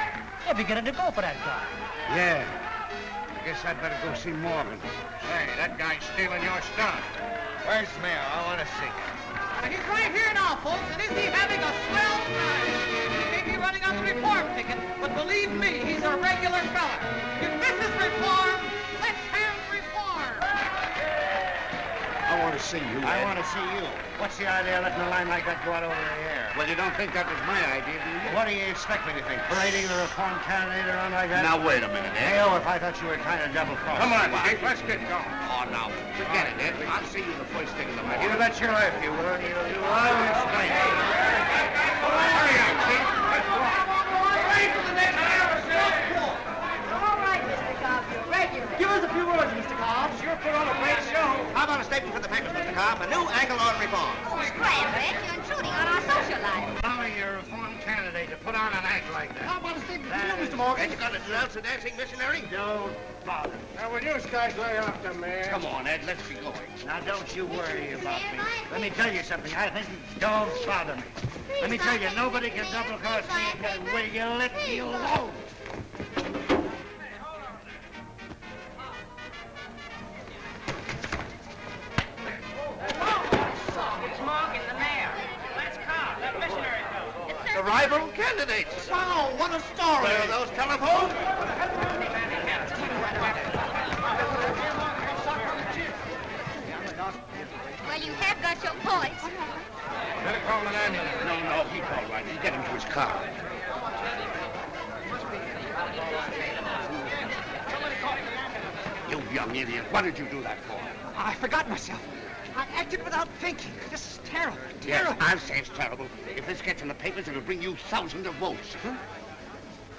they're beginning to go for that guy. Yeah. I guess I'd better go see Morgan. Hey, that guy's stealing your stuff. Where's the mayor? I want to see. He's right here now, folks, and isn't he having a swell time? He may be running on the reform ticket, but believe me, he's a regular fella. If this is reform, let's have reform. I want to see you, Ed. I want to see you. What's the idea of letting a line like that go out over the air? Well, you don't think that was my idea, do you? What do you expect me to think? Parading the reform candidate around like that? Now, wait a minute, Ed. Hey, oh, if I thought you were trying to double-cross. Come on, Jake, Jake. let's get going. Oh, now, forget it, Ed. I'll see you the first thing in the morning. You bet your life you will. You will explain. Hurry up, Pete. Let's walk. All right, Mr. Cobb, you're regular. Give us a few words, Mr. Cobb. Sure put on a great show. How about a statement from the papers, Mr. Cobb? A new angle on reform. Oh, scram, Red. You're intruding on our social life. Allowing your reform candidate to put on an act like that. How about a statement from you, Mr. Morgan? And you got to denounce the dancing missionary? Don't bother. Now, will you guys lay off the man? Come on, Ed. Let's be going. Now, don't you worry about me. Let me tell you something. I think don't bother me. Let me tell you, nobody can double-cross me in that way. You let me alone. It's Morgan, the mayor. Let's Cobb, that missionary fellow. The rival candidates. Wow, what a story. Where are those telephones? Well, you have got your points. Better call an ambulance. No, he's all right. You get him to his car. You young idiot. What did you do that for? I forgot myself. I acted without thinking. This is terrible. Yes, I'll say it's terrible. If this gets in the papers, it'll bring you thousands of votes. Huh?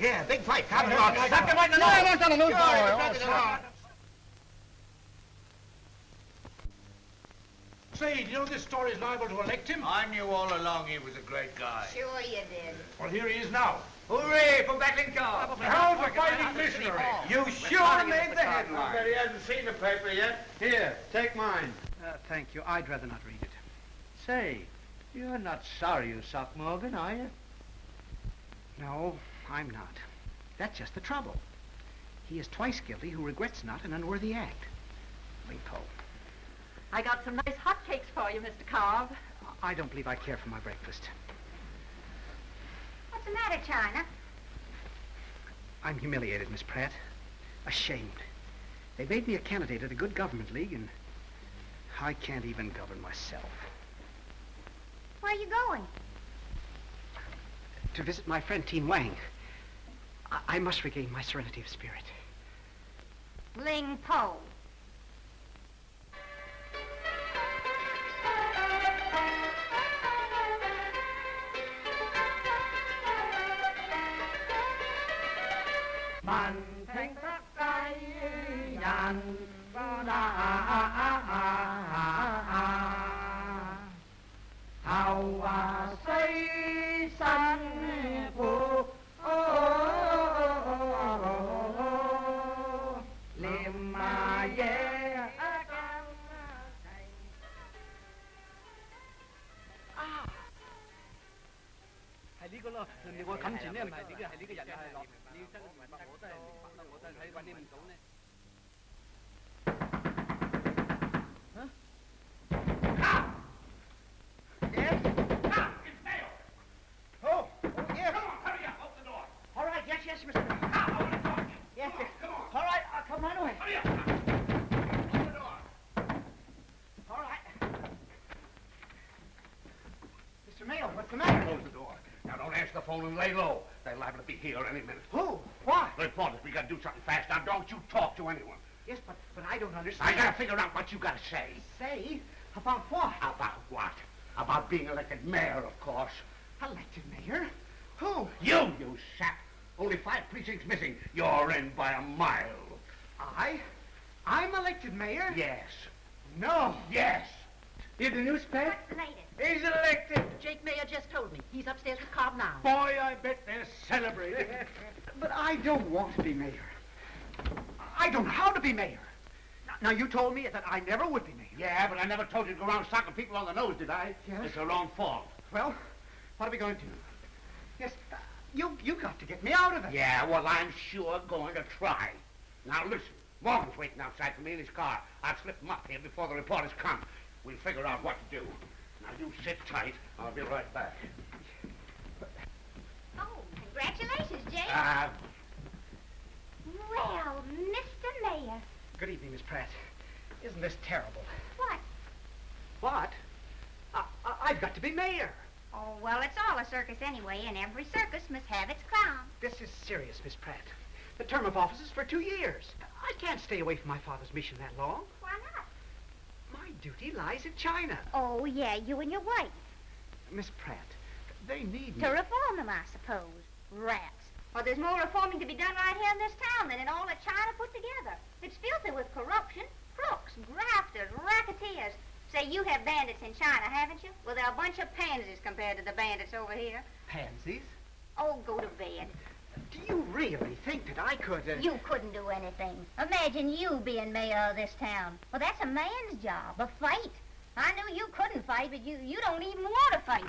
Yeah, big fight. Come on. Slap him right in the nose. No, no, no. Say, do you know this story is liable to elect him? I knew all along he was a great guy. Sure you did. Well, here he is now. Hooray for Ling Po! How's the fighting missionary? You sure made the headline. But he hasn't seen the paper yet. Here, take mine. Thank you. I'd rather not read it. Say, you're not sorry you socked Morgan, are you? No, I'm not. That's just the trouble. He is twice guilty who regrets not an unworthy act. Ling Po. I got some nice hotcakes for you, Mr. Cobb. I don't believe I care for my breakfast. What's the matter, China? I'm humiliated, Miss Pratt. Ashamed. They made me a candidate at a good government league, and I can't even govern myself. Where are you going? To visit my friend Tien Wang. I must regain my serenity of spirit. Ling Po. And lay low. They're liable to be here any minute. Who? What? The reporters, we gotta do something fast. Now, don't you talk to anyone. Yes, but I don't understand. I gotta figure out what you gotta say. Say? About what? About what? About being elected mayor, of course. Elected mayor? Who? You sap. Only 5 precincts missing. You're in by a mile. I'm elected mayor? Yes. No. Yes. In the newspaper? What's the latest? He's elected. Jake Mayo just told me. He's upstairs with Cobb now. Boy, I bet they're celebrating. But I don't want to be mayor. I don't know how to be mayor. Now, you told me that I never would be mayor. Yeah, but I never told you to go around socking people on the nose, did I? Yes. It's your own fault. Well, what are we going to do? Yes, you got to get me out of it. Yeah, well, I'm sure going to try. Now, listen. Morgan's waiting outside for me in his car. I'll slip him up here before the reporters come. We'll figure out what to do. Now, you sit tight. I'll be right back. Oh, congratulations, Jake. Well, Mr. Mayor. Good evening, Miss Pratt. Isn't this terrible? What? What? I've got to be mayor. Oh, well, it's all a circus anyway, and every circus must have its clown. This is serious, Miss Pratt. The term of office is for 2 years. I can't stay away from my father's mission that long. Why not? My duty lies in China. Oh, yeah, you and your wife. Miss Pratt, they need me. To reform them, I suppose. Rats. Well, there's more reforming to be done right here in this town than in all of China put together. It's filthy with corruption, crooks, grafters, racketeers. Say, you have bandits in China, haven't you? Well, they're a bunch of pansies compared to the bandits over here. Pansies? Oh, go to bed. Do you really think that I could... You couldn't do anything. Imagine you being mayor of this town. Well, that's a man's job, a fight. I knew you couldn't fight, but you don't even want to fight.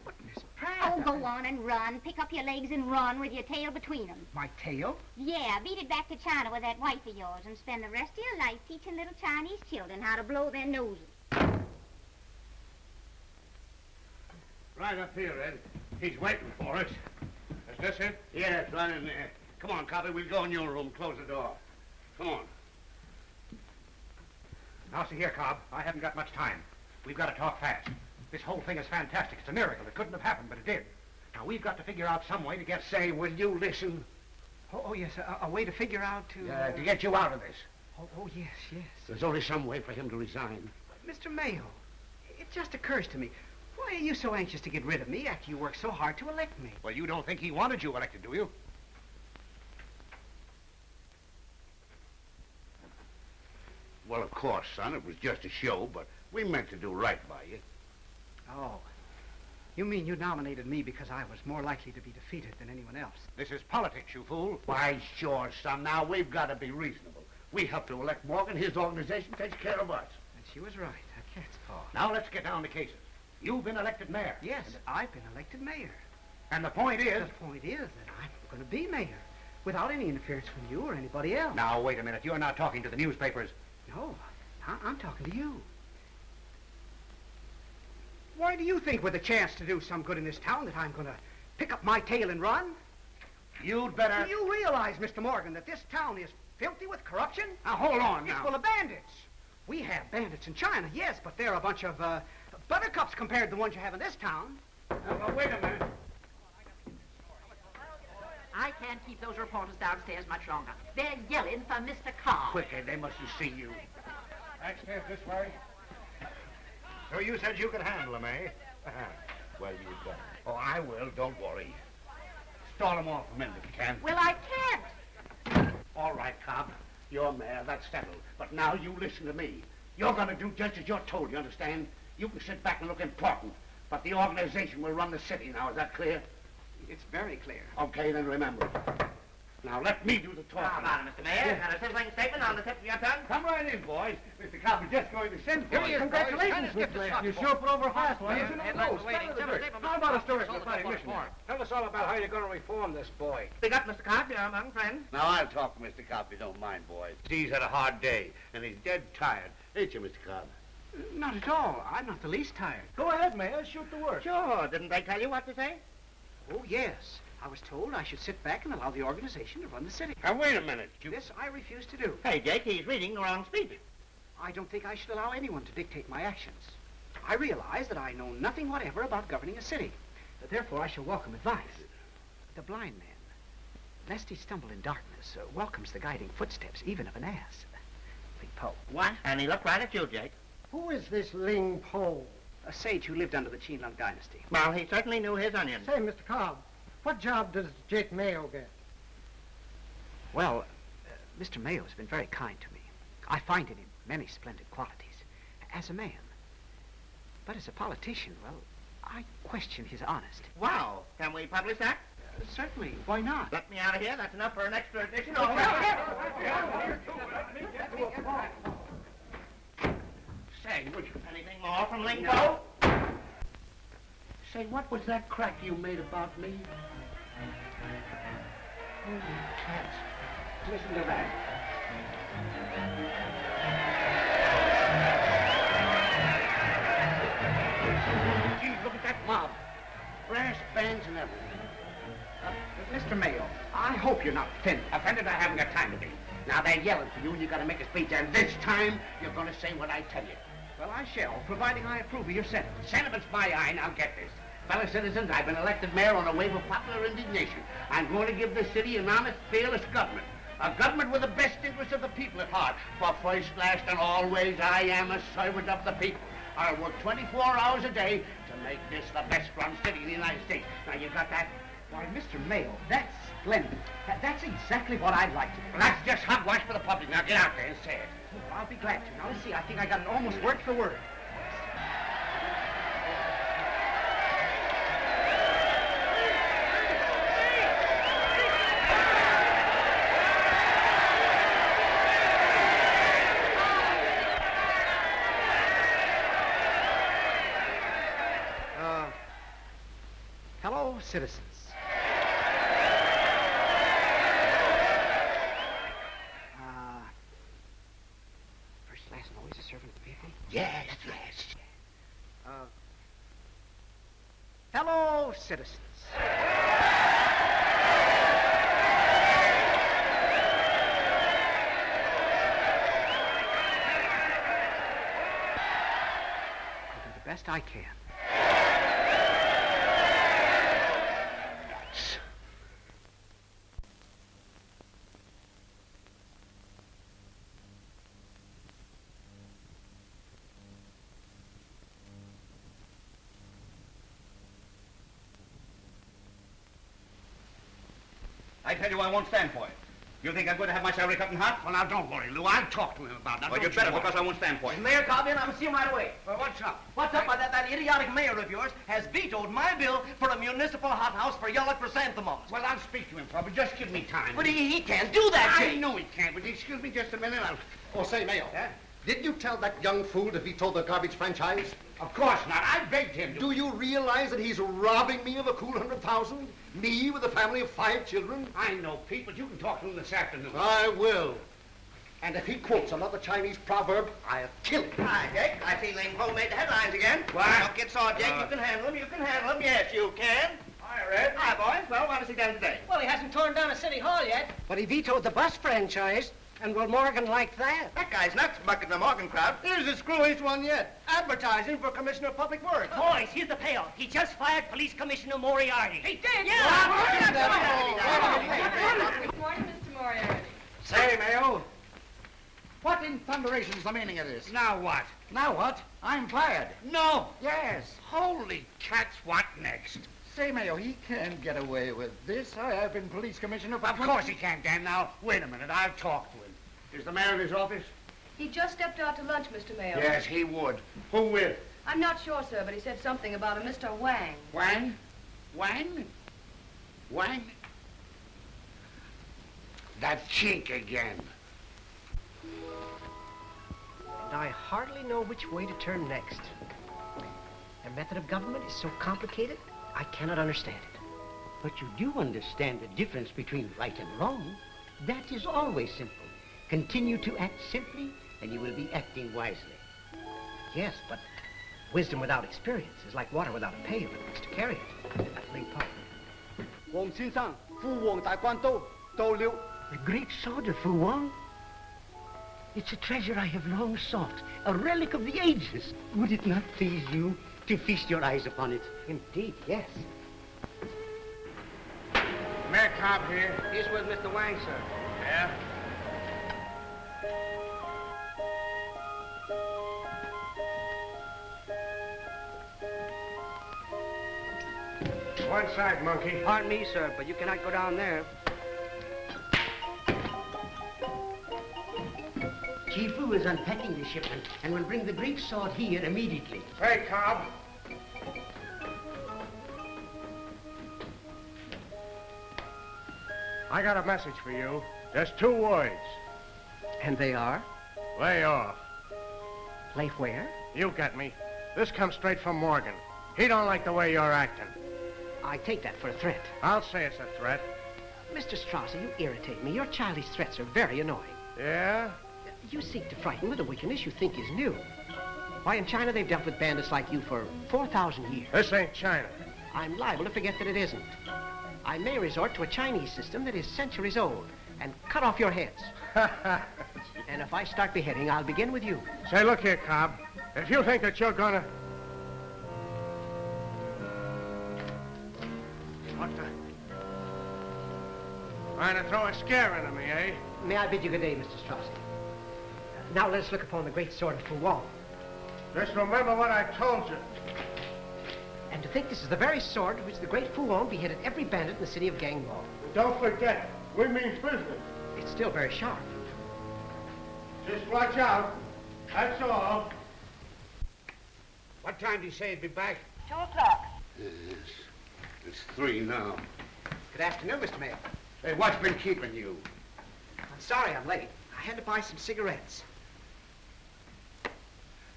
But, Miss Pratt. Oh, go on and run. Pick up your legs and run with your tail between them. My tail? Yeah, beat it back to China with that wife of yours and spend the rest of your life teaching little Chinese children how to blow their noses. Right up here, Ed. He's waiting for us. Is this it? Yes, right in there. Come on, Copy. We'll go in your room. Close the door. Come on. Now, see here, Cobb. I haven't got much time. We've got to talk fast. This whole thing is fantastic. It's a miracle. It couldn't have happened, but it did. Now, we've got to figure out some way to get... Say, will you listen? Oh, yes, a way to figure out to... To get you out of this. Oh, yes, yes. There's only some way for him to resign. Mr. Mayo, it just occurs to me. Why are you so anxious to get rid of me after you worked so hard to elect me? Well, you don't think he wanted you elected, do you? Well, of course, son, it was just a show, but we meant to do right by you. Oh. You mean you nominated me because I was more likely to be defeated than anyone else? This is politics, you fool. Why, sure, son. Now, we've got to be reasonable. We helped to elect Morgan. His organization takes care of us. And she was right. A cat's paw. Now, let's get down to cases. You've been elected mayor. Yes, I've been elected mayor. And the point is... The point is that I'm going to be mayor without any interference from you or anybody else. Now, wait a minute. You're not talking to the newspapers. No, I'm talking to you. Why do you think with a chance to do some good in this town that I'm going to pick up my tail and run? You'd better... Do you realize, Mr. Morgan, that this town is filthy with corruption? Now, hold on now. It's full of bandits. We have bandits in China, yes, but they're a bunch of buttercups compared to the ones you have in this town. Well, wait a minute. I can't keep those reporters downstairs much longer. They're yelling for Mr. Cobb. Quicker, they must have seen you. Backstairs this way. So you said you could handle them, eh? Well, you got it. Oh, I will. Don't worry. Stall them off a minute if you can. Well, I can't. All right, Cobb. You're mayor. That's settled. But now you listen to me. You're going to do just as you're told, you understand? You can sit back and look important, but the organization will run the city now. Is that clear? It's very clear. Okay, then remember. Now, let me do the talking. How about it, Mr. Mayor? Got a sizzling statement on the tip of your tongue? Come right in, boys. Mr. Cobb is just going to send for you. Congratulations, Mr. Mayor. You sure put over fast, man. How about a story from the funny missionary? Tell us all about how you're going to reform this boy. Speak up, Mr. Cobb. You're among friends. Now, I'll talk to Mr. Cobb if you don't mind, boys. He's had a hard day, and he's dead tired. Ain't you, Mr. Cobb? Not at all. I'm not the least tired. Go ahead, Mayor. Shoot the work. Sure. Didn't they tell you what to say? Oh, yes. I was told I should sit back and allow the organization to run the city. Now, wait a minute. This I refuse to do. Hey, Jake, he's reading the wrong speech. I don't think I should allow anyone to dictate my actions. I realize that I know nothing whatever about governing a city. Therefore, I shall welcome advice. The blind man, lest he stumble in darkness, welcomes the guiding footsteps even of an ass. Ling Po. What? And he looked right at you, Jake. Who is this Ling Po? A sage who lived under the Tien Wang dynasty. Well, he certainly knew his onions. Say, Mr. Cobb, what job does Jake Mayo get? Well, Mr. Mayo has been very kind to me. I find in him many splendid qualities. As a man. But as a politician, well, I question his honesty. Wow. Can we publish that? Certainly. Why not? Let me out of here. That's enough for an extra edition. Say, would you anything more from Ling Po? Say, what was that crack you made about me? Holy cats. Listen to that. Gee, look at that mob. Brass bands and everything. Mr. Mayo, I hope you're not offended. Offended? I haven't got time to be. Now, they're yelling for you, and you got to make a speech, and this time, you're going to say what I tell you. Well, I shall, providing I approve of your sentence. Sentiment's my eye. Now, get this. Fellow citizens, I've been elected mayor on a wave of popular indignation. I'm going to give the city an honest, fearless government. A government with the best interests of the people at heart. For first, last, and always, I am a servant of the people. I'll work 24 hours a day to make this the best-run city in the United States. Now, you got that? Why, Mr. Mayo, that's splendid. That's exactly what I'd like to do. Well, that's just hogwash for the public. Now, get out there and say it. Oh, I'll be glad to. Now, let's see. I think I got it almost word for word. citizens. First, last, and always a servant of the people? Yes, yes. Fellow citizens. I'll do the best I can. I tell you, I won't stand for it. You think I'm going to have my salary cut in half? Well, now, don't worry, Lou. I'll talk to him about it. Well, you'd better, because I won't stand for it. Mayor Cobb in, I'm see him right away. Well, what's up? What's up? That idiotic mayor of yours has vetoed my bill for a municipal hothouse for yellow chrysanthemums. Well, I'll speak to him, probably. Just give me time. But he can't do that, I Jake. know he can't, but excuse me just a minute. Oh, say, Mayo. Yeah? Did you tell that young fool to veto the garbage franchise? Of course not. I begged him to. Do you realize that he's robbing me of a cool 100,000? Me with a family of 5 children? I know, Pete, but you can talk to him this afternoon. I will. And if he quotes another Chinese proverb, I'll kill him. Hi, Jake. I see Ling Po made the headlines again. What? Don't get sore, Jake. You can handle him. You can handle him. Yes, you can. Hi, Red. Hi, boys. Well, what has he done today? Well, he hasn't torn down a city hall yet. But he vetoed the bus franchise, and will Morgan like that? That guy's nuts, bucking the Morgan crowd. Here's the screwiest one yet. Advertising for Commissioner of Public Works. Boys, here's the payoff. He just fired Police Commissioner Moriarty. He did? Yeah. Good morning, Mr. Moriarty. Say, Mayo, what in thunderation is the meaning of this? Now what? Now what? I'm fired. No. Yes. Holy cats, what next? Say, Mayo, he can't get away with this. I've been police commissioner for... Of course he can't, Dan. Now, wait a minute. I'll talk to him. Is the mayor in his office? He just stepped out to lunch, Mr. Mayo. Yes, he would. Who with? I'm not sure, sir, but he said something about a Mr. Wang. Wang? Wang? Wang? That chink again. And I hardly know which way to turn next. Their method of government is so complicated, I cannot understand it. But you do understand the difference between right and wrong. That is always simple. Continue to act simply, and you will be acting wisely. Yes, but wisdom without experience is like water without a pail. It wants to carry it. That's Ling Po. The great sword of Fu Wang? It's a treasure I have long sought, a relic of the ages. Would it not please you to feast your eyes upon it? Indeed, yes. Mayor Cobb here. He's with Mr. Wang, sir. Yeah? One side, monkey. Pardon me, sir, but you cannot go down there. Chifu is unpacking the shipment and will bring the great sword here immediately. Hey, Cobb. I got a message for you. Just 2 words. And they are? Lay off. Lay where? You get me. This comes straight from Morgan. He don't like the way you're acting. I take that for a threat. I'll say it's a threat. Mr. Strasser, you irritate me. Your childish threats are very annoying. Yeah? You seek to frighten with a wickedness you think is new. Why, in China, they've dealt with bandits like you for 4,000 years. This ain't China. I'm liable to forget that it isn't. I may resort to a Chinese system that is centuries old and cut off your heads. And if I start beheading, I'll begin with you. Say, look here, Cobb. If you think that you're gonna... What the... Trying to throw a scare into me, eh? May I bid you good day, Mr. Strasser? Now let us look upon the great sword of Fu Wang. Just remember what I told you. And to think this is the very sword with which the great Fu Wang beheaded every bandit in the city of Ganglong. Don't forget, we mean business. It's still very sharp. Just watch out. That's all. What time do you say you'd be back? 2 o'clock. Yes. It's 3 now. Good afternoon, Mr. Mayo. Hey, what's been keeping you? I'm sorry I'm late. I had to buy some cigarettes.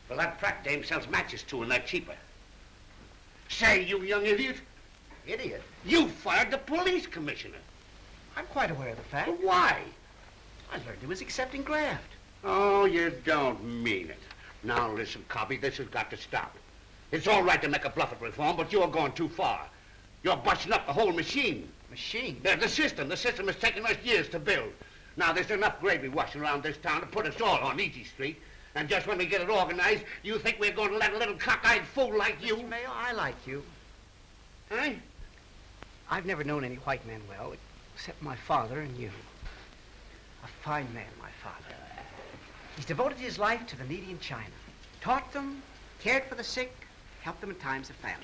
Well, that Pratt dame sells matches too, and they're cheaper. Say, you young idiot, Idiot? You fired the police commissioner. I'm quite aware of the fact. But why? I learned he was accepting graft. Oh, you don't mean it. Now listen, Cobby, this has got to stop. It's all right to make a bluff at reform, but you're going too far. You're busting up the whole machine. Machine? Yeah, the system. The system has taken us years to build. Now, there's enough gravy washing around this town to put us all on Easy Street. And just when we get it organized, you think we're going to let a little cockeyed fool like you? Mr. Mayo, I like you. Eh? I've never known any white men well, except my father and you. A fine man, my father. He's devoted his life to the needy in China. Taught them, cared for the sick, helped them in times of famine.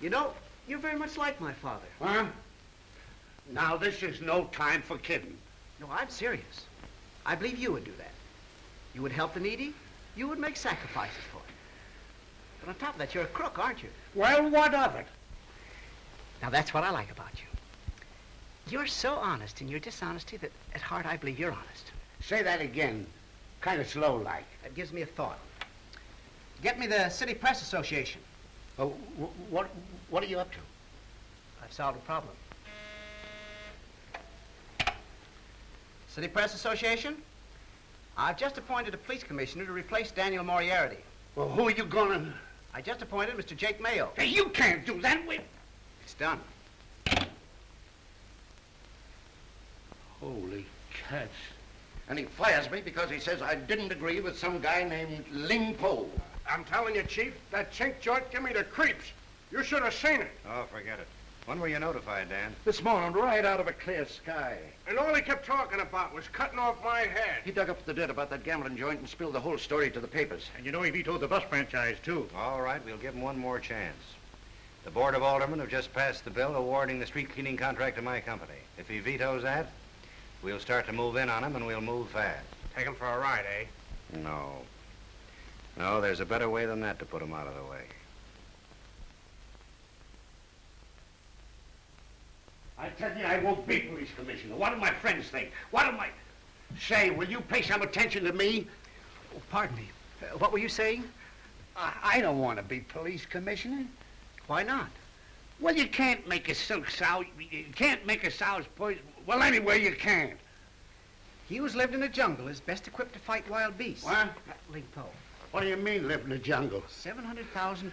You know, you're very much like my father. Huh? Now, this is no time for kidding. No, I'm serious. I believe you would do that. You would help the needy. You would make sacrifices for it. But on top of that, you're a crook, aren't you? Well, what of it? Now, that's what I like about you. You're so honest in your dishonesty that at heart I believe you're honest. Say that again. Kind of slow-like. That gives me a thought. Get me the City Press Association. Oh, what are you up to? I've solved a problem. City Press Association? I've just appointed a police commissioner to replace Daniel Moriarty. Well, who are you gonna... I just appointed Mr. Jake Mayo. Hey, you can't do that. It's done. Holy cats. And he fires me because he says I didn't agree with some guy named Ling Po. I'm telling you, Chief, that chink joint give me the creeps. You should have seen it. Oh, forget it. When were you notified, Dan? This morning, right out of a clear sky. And all he kept talking about was cutting off my head. He dug up the dirt about that gambling joint and spilled the whole story to the papers. And you know he vetoed the bus franchise, too. All right, we'll give him one more chance. The Board of Aldermen have just passed the bill awarding the street cleaning contract to my company. If he vetoes that, we'll start to move in on him, and we'll move fast. Take him for a ride, eh? No. No, there's a better way than that to put him out of the way. I tell you, I won't be police commissioner. What do my friends think? What am I... Say, will you pay some attention to me? Oh, pardon me. What were you saying? I don't want to be police commissioner. Why not? Well, you can't make a silk sow... You can't make a sow's poison... Well, anyway, you can't. He who's lived in the jungle is best equipped to fight wild beasts. What? Ling Po. What do you mean, live in the jungle? $700,000.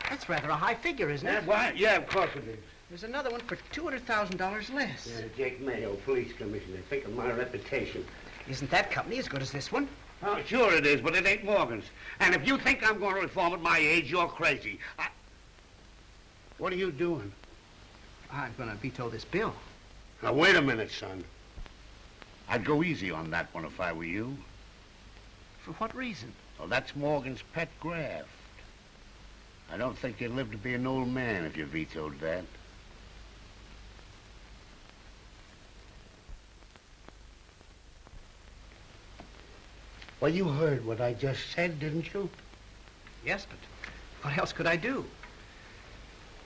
That's rather a high figure, isn't it? What? Yeah, of course it is. There's another one for $200,000 less. Yeah, Jake Mayo, police commissioner. Think of my reputation. Isn't that company as good as this one? Oh, sure it is, but it ain't Morgan's. And if you think I'm going to reform at my age, you're crazy. What are you doing? I'm going to veto this bill. Now, wait a minute, son. I'd go easy on that one if I were you. For what reason? Well, that's Morgan's pet graft. I don't think you'd live to be an old man if you vetoed that. Well, you heard what I just said, didn't you? Yes, but what else could I do?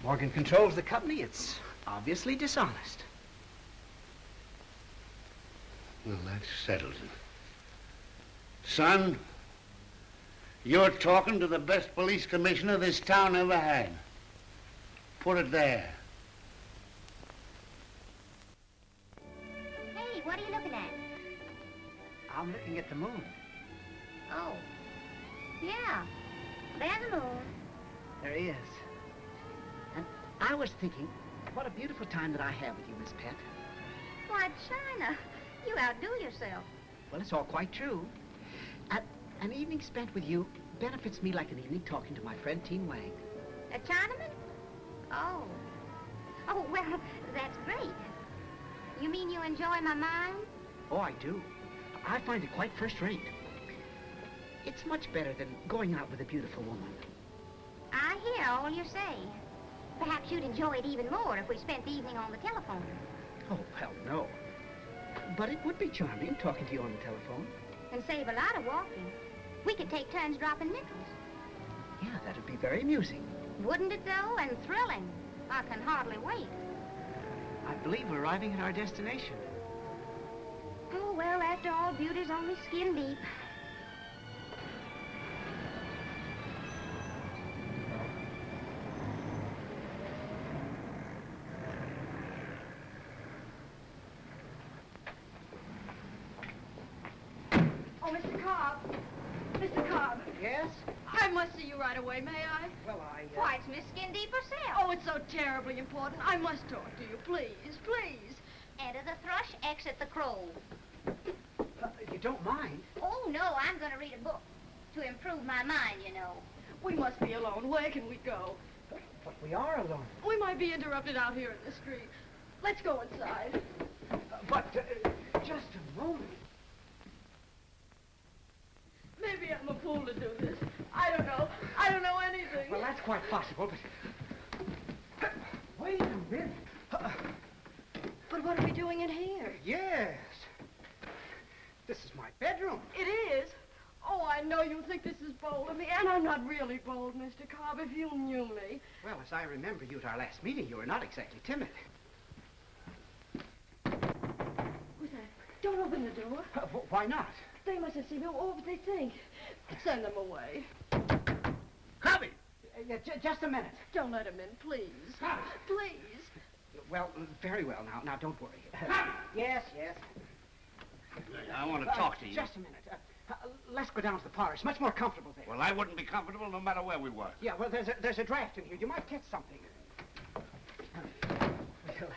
Morgan controls the company. It's obviously dishonest. Well, that settles it. Son, you're talking to the best police commissioner this town ever had. Put it there. Hey, what are you looking at? I'm looking at the moon. Oh. Yeah. There's the moon. There is. And I was thinking, what a beautiful time that I have with you, Miss Pet. Why, China, you outdo yourself. Well, it's all quite true. An evening spent with you benefits me like an evening talking to my friend Tien Wang. A Chinaman? Oh. Oh, well, that's great. You mean you enjoy my mind? Oh, I do. I find it quite first-rate. It's much better than going out with a beautiful woman. I hear all you say. Perhaps you'd enjoy it even more if we spent the evening on the telephone. Oh, hell no. But it would be charming talking to you on the telephone. And save a lot of walking. We could take turns dropping nickels. Yeah, that'd be very amusing. Wouldn't it, though? And thrilling. I can hardly wait. I believe we're arriving at our destination. Oh, well, after all, beauty's only skin deep. Oh, Mr. Cobb. Mr. Cobb. Yes? I must see you right away, may I? Well, Why, it's Miss Skin Deep herself. Oh, it's so terribly important. I must talk to you, please, please. Enter the thrush, exit the crow. You don't mind? Oh, no, I'm going to read a book. To improve my mind, you know. We must be alone. Where can we go? But we are alone. We might be interrupted out here in the street. Let's go inside. Just a moment. Maybe I'm a fool to do this. I don't know. I don't know anything. Well, that's quite possible, but... Wait a minute. But what are we doing in here? Yes. This is my bedroom. It is? Oh, I know you think this is bold of me, and I'm not really bold, Mr. Cobb, if you knew me. Well, as I remember you at our last meeting, you were not exactly timid. Who's that? Don't open the door. Why not? They must have seen me. What would they think? Send them away. Cubby! Just a minute. Don't let him in, please. Please. Well, very well. Now, don't worry. Yes. I want to talk to you. Just a minute. Let's go down to the parlor. It's much more comfortable there. Well, I wouldn't be comfortable no matter where we were. Yeah, well, there's a draft in here. You might catch something. Well,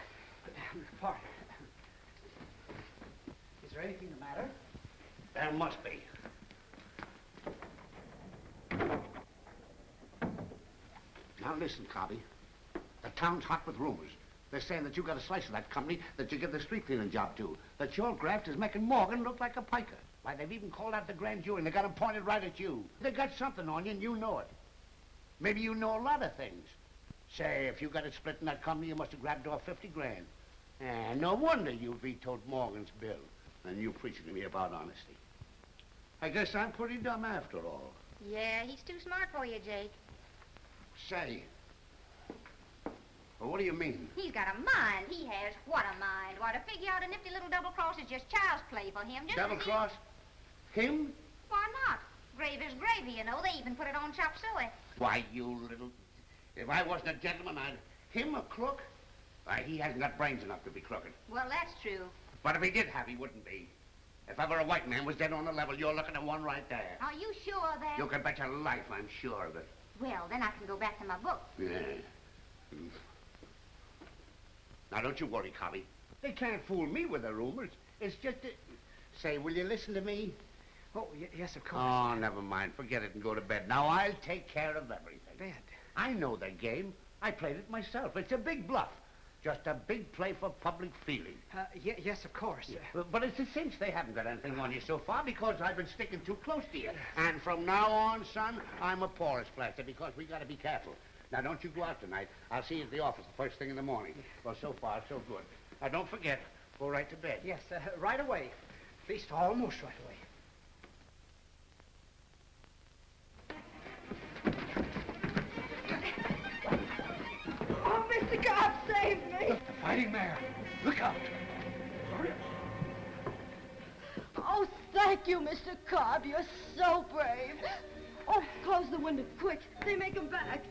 parlor. Is there anything the matter? There must be. Now listen, Cobby. The town's hot with rumors. They're saying that you got a slice of that company that you give the street cleaning job to. That your graft is making Morgan look like a piker. Why, they've even called out the grand jury and they got him pointed right at you. They got something on you and you know it. Maybe you know a lot of things. Say, if you got a split in that company, you must have grabbed off 50 grand. And no wonder you vetoed Morgan's bill. And you preaching to me about honesty. I guess I'm pretty dumb after all. Yeah, he's too smart for you, Jake. Say, well, what do you mean? He's got a mind. He has. What a mind. Why, to figure out a nifty little double cross is just child's play for him. Just Double cross? Him? Why not? Gravy's gravy, you know. They even put it on chop suey. Why, you little... If I wasn't a gentleman, I'd... Him a crook? Why, he hasn't got brains enough to be crooked. Well, that's true. But if he did have, he wouldn't be. If ever a white man was dead on the level, you're looking at one right there. Are you sure that... You can bet your life I'm sure of it. Well, then I can go back to my book. Yeah. Now, don't you worry, Cobby. They can't fool me with the rumors. It's just a... Say, will you listen to me? Oh, yes, of course. Oh, never mind. Forget it and go to bed. Now, I'll take care of everything. Bed? I know the game. I played it myself. It's a big bluff. Just a big play for public feeling. Yes, of course. But it's a cinch they haven't got anything on you so far because I've been sticking too close to you. And from now on, son, I'm a porous plaster because we got to be careful. Now, don't you go out tonight. I'll see you at the office the first thing in the morning. Well, so far, so good. Now, don't forget, go right to bed. Yes, right away. At least almost right away. Oh, Mr. Cobb, save me! The fighting mare. Look out. Hurry up. Oh, thank you, Mr. Cobb. You're so brave. Oh, close the window, quick. They may come back.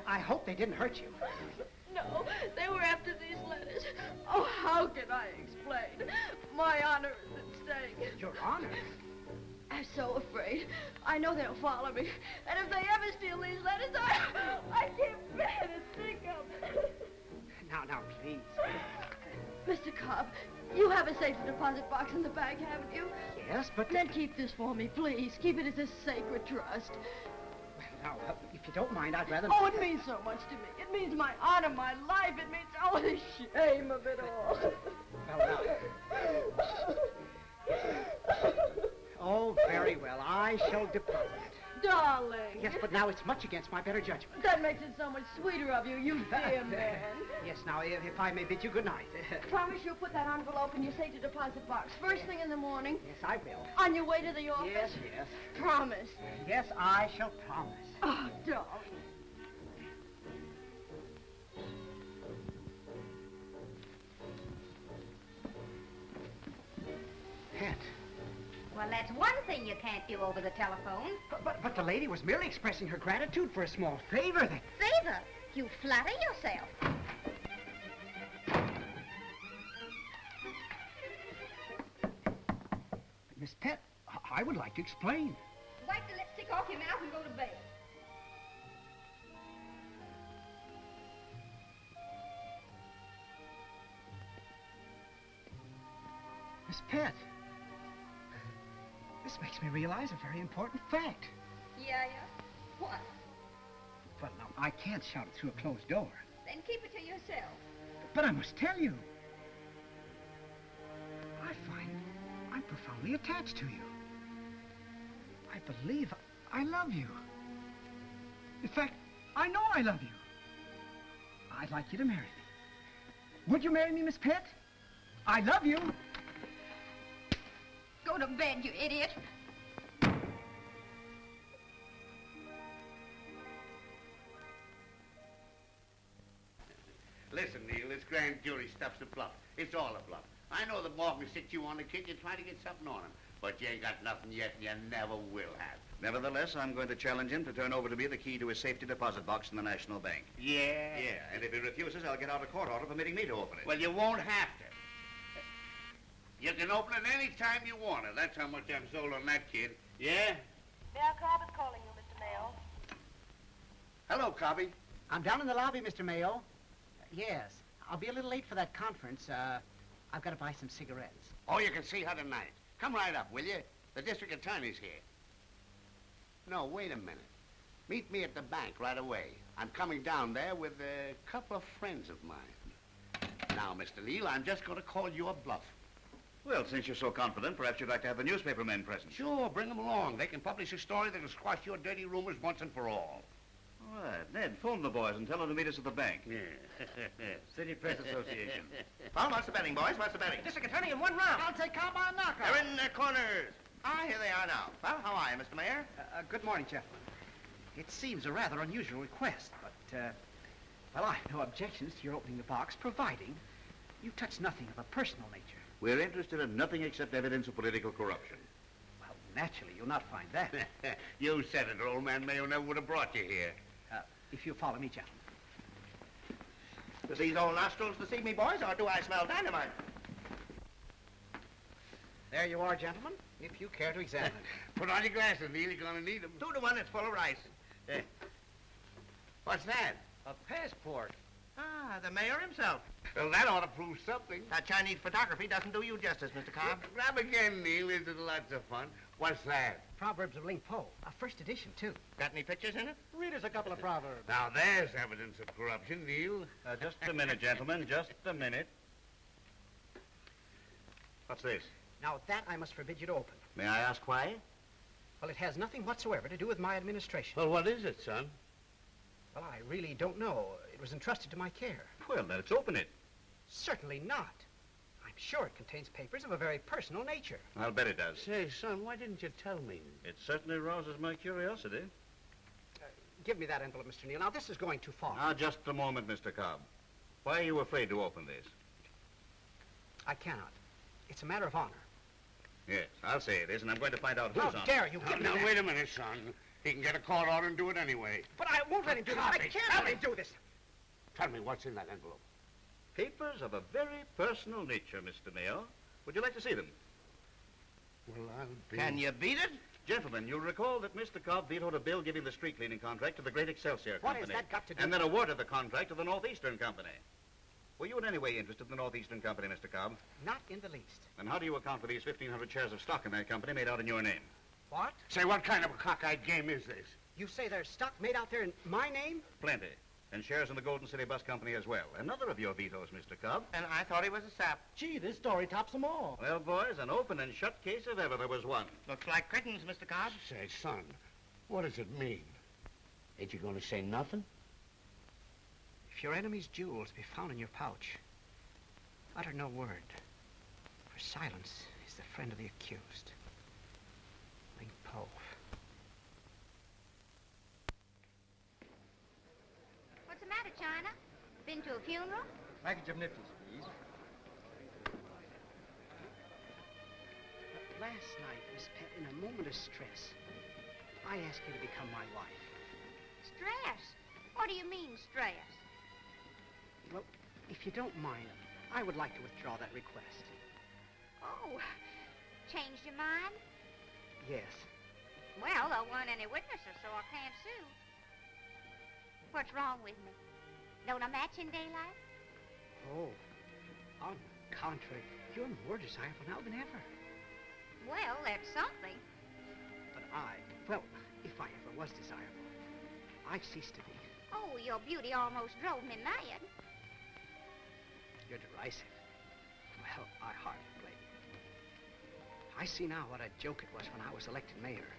I hope they didn't hurt you. No, they were after these letters. Oh, how can I explain? My honor is at stake. Your honor? I'm so afraid. I know they'll follow me. And if they ever steal these letters, I can't bear to think of it. Now, please. Mr. Cobb, you have a safe deposit box in the bank, haven't you? Yes, but... Then keep this for me, please. Keep it as a sacred trust. Now, if you don't mind, I'd rather... Oh, it means so much to me. It means my honor, my life. It means, oh, the shame of it all. Well, now... Oh, very well. I shall deposit it. Darling. Yes, but now it's much against my better judgment. That makes it so much sweeter of you, you dear man. Yes, now, if I may bid you good night. Promise you'll put that envelope in your safe deposit box first thing in the morning. Yes, I will. On your way to the office? Yes. Promise. Yes, I shall promise. Oh, darling. Well, that's one thing you can't do over the telephone. But the lady was merely expressing her gratitude for a small favor that... Favor? You flatter yourself. Miss Pett, I would like to explain. Wipe the lipstick off your mouth and go to bed. Miss Pett, this makes me realize a very important fact. Yeah? What? Well, now, I can't shout it through a closed door. Then keep it to yourself. But I must tell you. I find I'm profoundly attached to you. I believe I love you. In fact, I know I love you. I'd like you to marry me. Would you marry me, Miss Pett? I love you. Go to bed, you idiot. Listen, Neil, this grand jury stuff's a bluff. It's all a bluff. I know that Morgan sits you on the kid. You're trying to get something on him. But you ain't got nothing yet, and you never will have. Nevertheless, I'm going to challenge him to turn over to me the key to his safety deposit box in the National Bank. Yeah? Yeah, and if he refuses, I'll get out a court order permitting me to open it. Well, you won't have to. You can open it any time you want it. That's how much I'm sold on that kid. Yeah? Mayor Cobb is calling you, Mr. Mayo. Hello, Cobby. I'm down in the lobby, Mr. Mayo. Yes. I'll be a little late for that conference. I've got to buy some cigarettes. Oh, you can see her tonight. Come right up, will you? The district attorney's here. No, wait a minute. Meet me at the bank right away. I'm coming down there with a couple of friends of mine. Now, Mr. Neal, I'm just going to call you a bluff. Well, since you're so confident, perhaps you'd like to have the newspaper men present. Sure, bring them along. They can publish a story that'll squash your dirty rumors once and for all. All right, Ned, phone the boys and tell them to meet us at the bank. Yeah. City Press Association. Well, what's the betting, boys? What's the betting? District Attorney in 1 round. I'll take Cobb on knockout. They're in their corners. Ah, here they are now. Well, how are you, Mr. Mayor? Good morning, gentlemen. It seems a rather unusual request, but, well, I have no objections to your opening the box, providing you touch nothing of a personal nature. We're interested in nothing except evidence of political corruption. Well, naturally, you'll not find that. You said it, old man Mayo never would have brought you here. If you follow me, gentlemen. Does these old nostrils deceive me, boys, or do I smell dynamite? There you are, gentlemen, if you care to examine it. Put on your glasses, Neil. You're going to need them. 2 to 1, it's full of rice. What's that? A passport. Ah, the mayor himself. Well, that ought to prove something. That Chinese photography doesn't do you justice, Mr. Cobb. Grab again, Neil. Isn't lots of fun? What's that? Proverbs of Ling Po, a first edition, too. Got any pictures in it? Read us a couple of proverbs. Now, there's evidence of corruption, Neil. Just a minute, gentlemen, just a minute. What's this? Now, that I must forbid you to open. May I ask why? Well, it has nothing whatsoever to do with my administration. Well, what is it, son? Well, I really don't know. It was entrusted to my care. Well, let's open it. Certainly not. I'm sure it contains papers of a very personal nature. I'll bet it does. Say, son, why didn't you tell me? It certainly rouses my curiosity. Give me that envelope, Mr. Neal. Now, this is going too far. Now, just a moment, Mr. Cobb. Why are you afraid to open this? I cannot. It's a matter of honor. Yes, I'll say it is, and I'm going to find out who's How on it. dare you give me Now, that? wait a minute, son. He can get a court order and do it anyway. But I won't let him do this. I can't let him do this. Tell me what's in that envelope. Papers of a very personal nature, Mr. Mayo. Would you like to see them? Well, I'll be... Can you beat it? Gentlemen, you'll recall that Mr. Cobb vetoed a bill giving the street cleaning contract to the Great Excelsior What Company. has that got to do And with then awarded the contract to the Northeastern Company. Were you in any way interested in the Northeastern Company, Mr. Cobb? Not in the least. And how do you account for these 1,500 shares of stock in that company made out in your name? What? Say, what kind of a cockeyed game is this? You say there's stock made out there in my name? Plenty. And shares in the Golden City Bus Company as well. Another of your vetoes, Mr. Cobb. And I thought he was a sap. Gee, this story tops them all. Well, boys, an open and shut case if ever there was one. Looks like curtains, Mr. Cobb. Say, son, what does it mean? Ain't you going to say nothing? If your enemy's jewels be found in your pouch, utter no word, for silence is the friend of the accused. Ling Po. What's the matter, China? Been to a funeral? Package of nifties, please. Last night, Miss Pet, in a moment of stress, I asked you to become my wife. Stress? What do you mean, stress? Well, if you don't mind, I would like to withdraw that request. Oh, changed your mind? Yes. Well, there weren't any witnesses, so I can't sue. What's wrong with me? Don't I match in daylight? Oh, on the contrary, you're more desirable now than ever. Well, that's something. But well, if I ever was desirable, I've ceased to be. Oh, your beauty almost drove me mad. You're derisive. Well, I hardly blame you. I see now what a joke it was when I was elected mayor.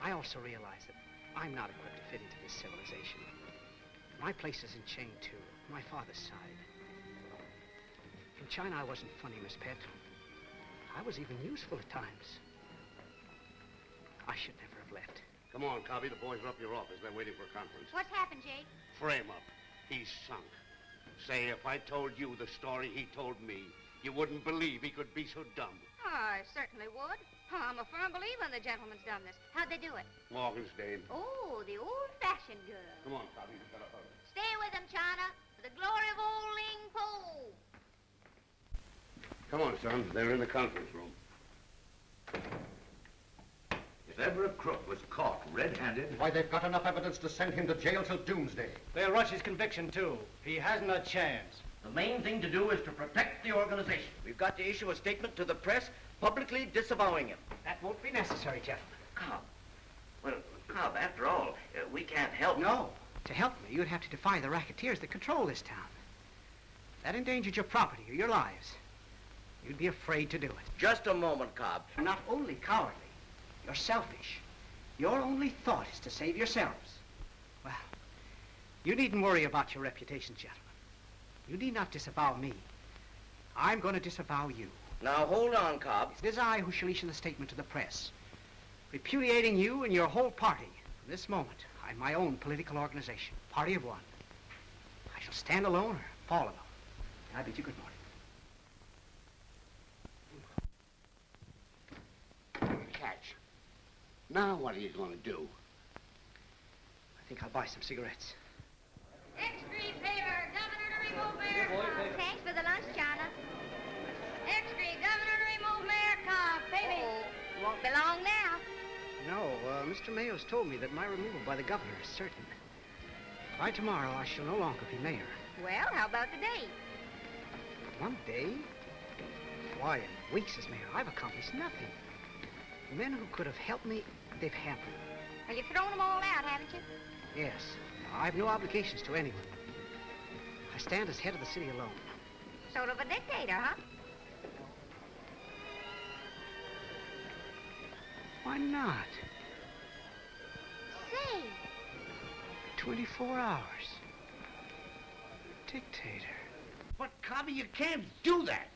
I also realize that I'm not equipped to fit into this civilization. My place is in chain two, my father's side. In China, I wasn't funny, Miss Pet. I was even useful at times. I should never have left. Come on, Cobby. The boys are up your office. They're waiting for a conference. What's happened, Jake? Frame up. He's sunk. Say, if I told you the story he told me, you wouldn't believe he could be so dumb. Oh, I certainly would. I'm a firm believer in the gentleman's dumbness. How'd they do it? Morgan's Dane. Oh, the old-fashioned girl. Come on, Cobby. We've got to hurry. Stay with him, China, for the glory of old Ling Po. Come on, son. They're in the conference room. If ever a crook was caught red-handed... Why, they've got enough evidence to send him to jail till doomsday. They'll rush his conviction, too. He hasn't a chance. The main thing to do is to protect the organization. We've got to issue a statement to the press publicly disavowing him. That won't be necessary, gentlemen. Cobb. Well, Cobb, after all, we can't help... No. To help me, you'd have to defy the racketeers that control this town. That endangered your property or your lives. You'd be afraid to do it. Just a moment, Cobb. You're not only cowardly, you're selfish. Your only thought is to save yourselves. Well, you needn't worry about your reputation, gentlemen. You need not disavow me. I'm going to disavow you. Now, hold on, Cobb. It is I who shall issue the statement to the press, repudiating you and your whole party. From this moment, I'm my own political organization, party of one. I shall stand alone or fall alone. I bid you good morning. Catch. Now what are you going to do? I think I'll buy some cigarettes. Extra favor, Governor to remove Mayor. Thanks for the lunch, China. Extra Governor to remove Mayor Cobb. Pay me. Won't be long now. No, Mr. Mayo's told me that my removal by the governor is certain. By tomorrow, I shall no longer be mayor. Well, how about the date? 1 day? Why, in weeks as mayor, I've accomplished nothing. The men who could have helped me, they've hampered me. Well, you've thrown them all out, haven't you? Yes. I've no obligations to anyone. I stand as head of the city alone. Sort of a dictator, huh? Why not? Say. 24 hours. Dictator. But, Cobby, you can't do that.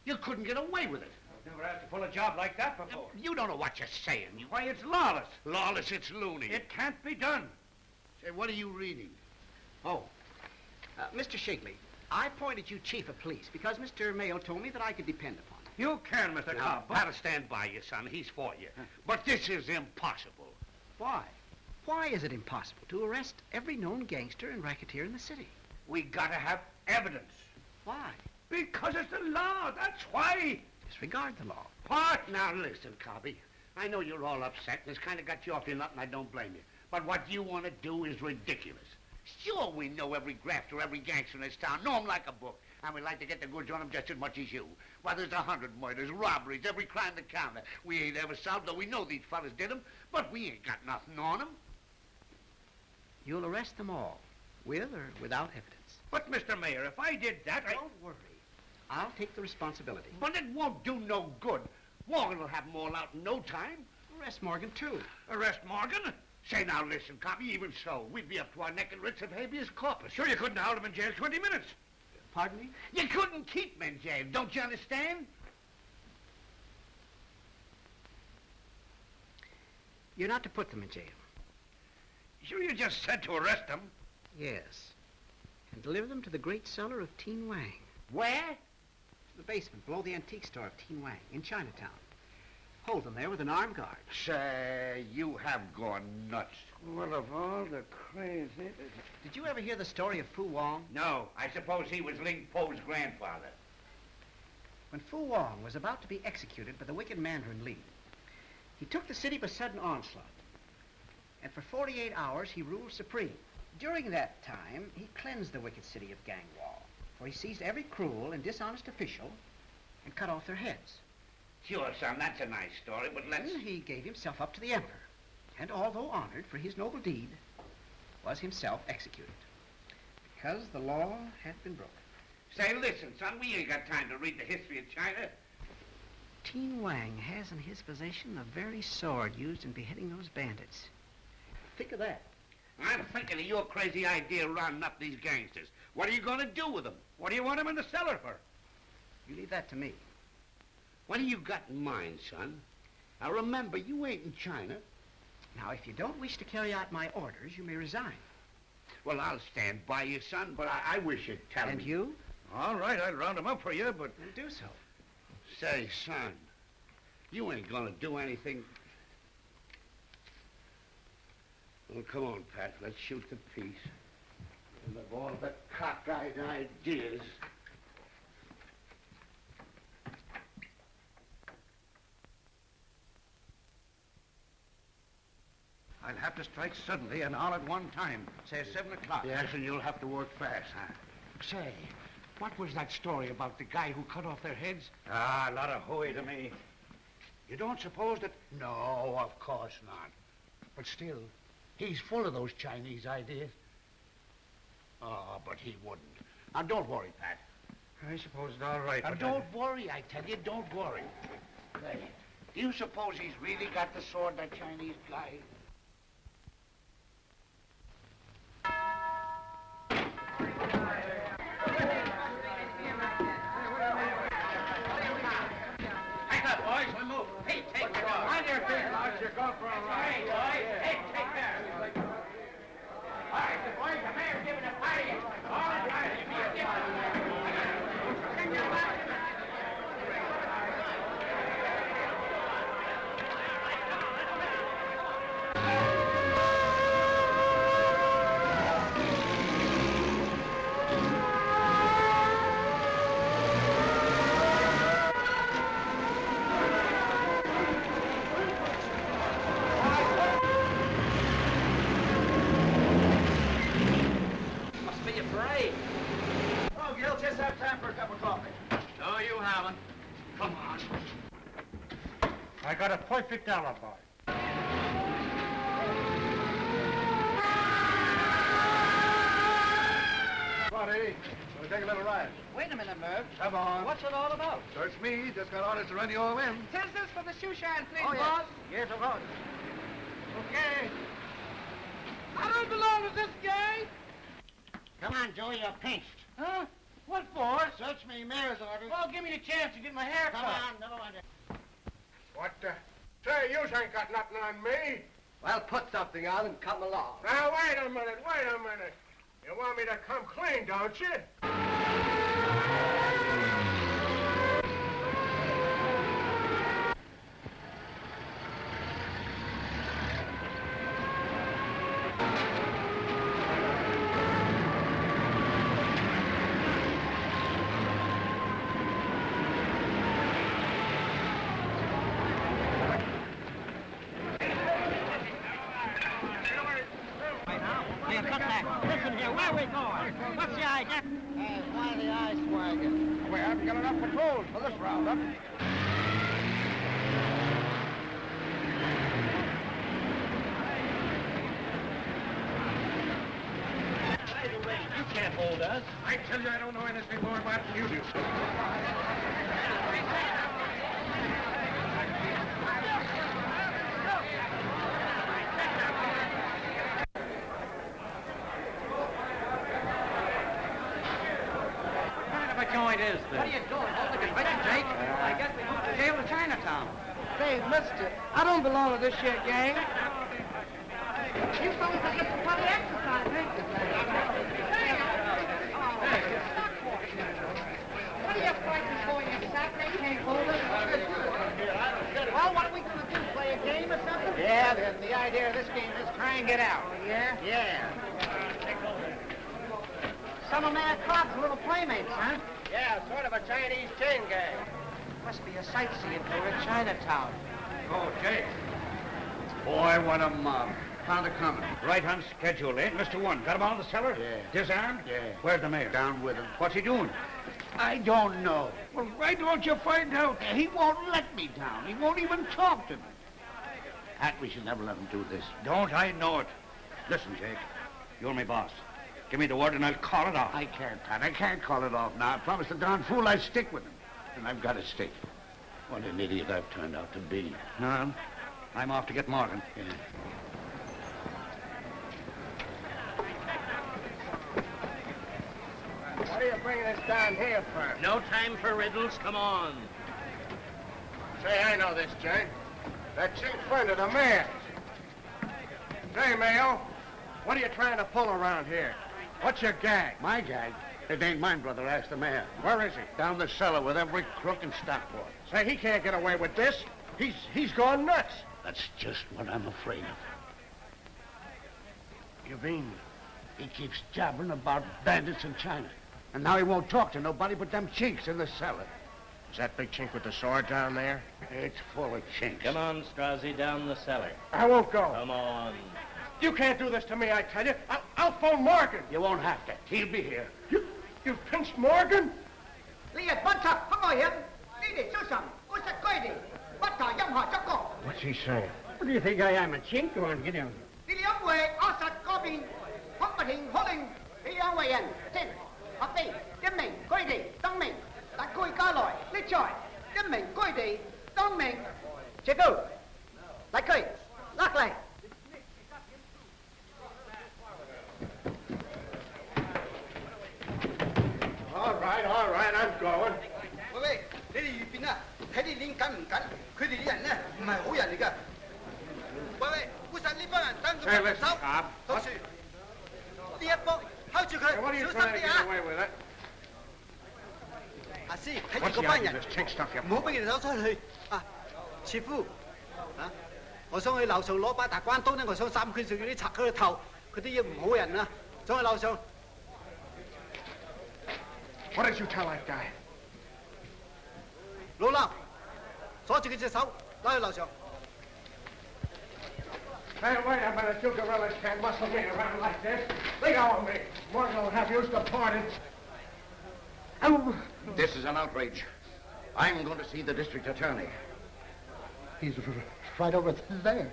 You couldn't get away with it. Never had to pull a job like that before. You don't know what you're saying. Why, it's lawless. Lawless, it's loony. It can't be done. Say, what are you reading? Oh, Mr. Shigley, I appointed you chief of police because Mr. Mayo told me that I could depend upon you. You can, Mr. Cobb. I'll stand by you, son. He's for you. But this is impossible. Why? Why is it impossible to arrest every known gangster and racketeer in the city? We gotta have evidence. Why? Because it's the law, that's why. Disregard the law. What? Now, listen, Cobby. I know you're all upset, and it's kind of got you off your nut, and I don't blame you. But what you want to do is ridiculous. Sure, we know every grafter, every gangster in this town, know 'em like a book. And we like to get the goods on 'em just as much as you. Well, there's 100 murders, robberies, every crime to count. We ain't ever solved, though we know these fellas did 'em, but we ain't got nothing on 'em. You'll arrest them all, with or without evidence. But, Mr. Mayor, if I did that, Don't worry. I'll take the responsibility. But it won't do no good. Morgan will have 'em all out in no time. Arrest Morgan, too. Arrest Morgan? Say, now, listen, Cobby, even so, we'd be up to our neck in writs of habeas corpus. Sure you couldn't hold him in jail 20 minutes. Pardon me? You couldn't keep him in jail, don't you understand? You're not to put them in jail. Sure you just said to arrest them. Yes. And deliver them to the great cellar of Tien Wang. Where? The basement below the antique store of Tien Wang in Chinatown. hold them there with an armed guard. Say, you have gone nuts. Well, of all the crazy... Did you ever hear the story of Fu Wang? No, I suppose he was Ling Po's grandfather. When Fu Wang was about to be executed by the wicked Mandarin Li, he took the city by sudden onslaught. And for 48 hours, he ruled supreme. During that time, he cleansed the wicked city of Gangwall, for he seized every cruel and dishonest official and cut off their heads. Sure, son, that's a nice story, but let's... Then he gave himself up to the emperor, and although honored for his noble deed, was himself executed, because the law had been broken. Say, listen, son, we ain't got time to read the history of China. Tien Wang has in his possession the very sword used in beheading those bandits. Think of that. I'm thinking of your crazy idea of rounding up these gangsters. What are you going to do with them? What do you want him in the cellar for? You leave that to me. What do you got in mind, son? Now, remember, you ain't in China. Now, if you don't wish to carry out my orders, you may resign. Well, I'll stand by you, son, but I wish you'd tell me. And you? All right, I'd round him up for you, but... Then do so. Say, son, you ain't going to do anything... Well, come on, Pat, let's shoot the piece. And of all the cockeyed ideas... I'll have to strike suddenly and all at one time. Say 7 o'clock. Yes, and you'll have to work fast, huh? Say, what was that story about the guy who cut off their heads? Ah, a lot of hooey to me. You don't suppose that... No, of course not. But still, he's full of those Chinese ideas. Oh, but he wouldn't. Now, don't worry, Pat. I suppose it's all right. Now, but don't worry, I tell you, don't worry. Say, do you suppose he's really got the sword, that Chinese guy? Back up, boys. We move. Hey, take the dog. On your feet, lads. You're going for a ride. Hey, boys. Hey, take care. All right, the boys, the mayor's giving a party. All right. Must be a parade. Oh, Gil, just have time for a cup of coffee. No, you haven't. Come on. I got a perfect alibi. Buddy, we'll take a little ride. Wait a minute, Merv. Come on. What's it all about? Search me. Just got orders to run you all in. Is this for the shoe shine, please, Oh, yes. boss? Yes, of course. Okay. I don't belong to this gang. Come on, Joey, you're pinched. Huh? What for? Search me, mayor's orders. Well, give me the chance to get my hair cut. Come on, never mind it. What the? Say, you ain't got nothing on me. Well, put something on and come along. Now, wait a minute. You want me to come clean, don't you? Hey, cut back. Listen here, where are we going? What's the idea? Hey, why the eye swagging? We haven't got enough patrols for this roundup. You can't hold us. I tell you, I don't know anything more about it than you do. Joint is this? What are you doing? Holding a conviction, Jake? I guess we moved the jail to Chinatown. Say, mister, I don't belong to this here gang. You fellas are just bloody exercising. What are you fighting for, you sack? They can't hold us. Well, what do we whiskey and let's try and get out. Oh, yeah? Yeah. Some of Mayor Cobb's little playmates, huh? Yeah, sort of a Chinese chain gang. Must be a sightseeing tour at Chinatown. Oh, Jake. Boy, what a mob. Found it coming. Right on schedule, eh, Mr. One? Got him out of the cellar? Yeah. Disarmed? Yeah. Where's the mayor? Down with him. What's he doing? I don't know. Well, why don't you find out? He won't let me down. He won't even talk to me. Pat, we should never let him do this. Don't I know it? Listen, Jake. You're my boss. Give me the word and I'll call it off. I can't, Pat. I can't call it off now. I promised the darn fool I'd stick with him. And I've got to stick. What an idiot I've turned out to be. No, I'm off to get Morgan. Yeah. What are you bringing us down here for? No time for riddles. Come on. Say, I know this, Jane. That chink friend of the mayor's. Say, Mayo, what are you trying to pull around here? What's your gag? My gag? It ain't mine, brother. Ask the mayor. Where is he? Down the cellar with every crook in Stockport. Say, he can't get away with this. He's gone nuts. That's just what I'm afraid of. You mean? He keeps jabbering about bandits in China. And now he won't talk to nobody but them chinks in the cellar. Is that big chink with the sword down there? It's full of chinks. Come on, Strozzi, down the cellar. I won't go. Come on. You can't do this to me, I tell you. I'll phone Morgan. You won't have to. He'll be here. You pinched Morgan? What's he saying? What do you think I am, a chink? Go on, get down. All right, I'm going. 喂喂，你哋預便啊，睇你練緊唔緊？佢哋啲人咧唔係好人嚟㗎。喂喂，烏實呢幫人等住佢手，老樹，呢一幫睺住佢，小心啲啊！阿師，睇住嗰班人，唔好俾佢哋走出去啊！切夫，啊，我想去樓上攞把大關刀咧，我想3拳上叫啲拆佢個頭，佢啲嘢唔好人啊！想去樓上。 What did you tell that guy? 老衲，鎖住佢隻手，拉去樓上。 Hey, wait a minute. You gorillas can't muscle me around like this. Let go of me. Morgan will have you deported. Oh. This is an outrage. I'm going to see the district attorney. He's right over there.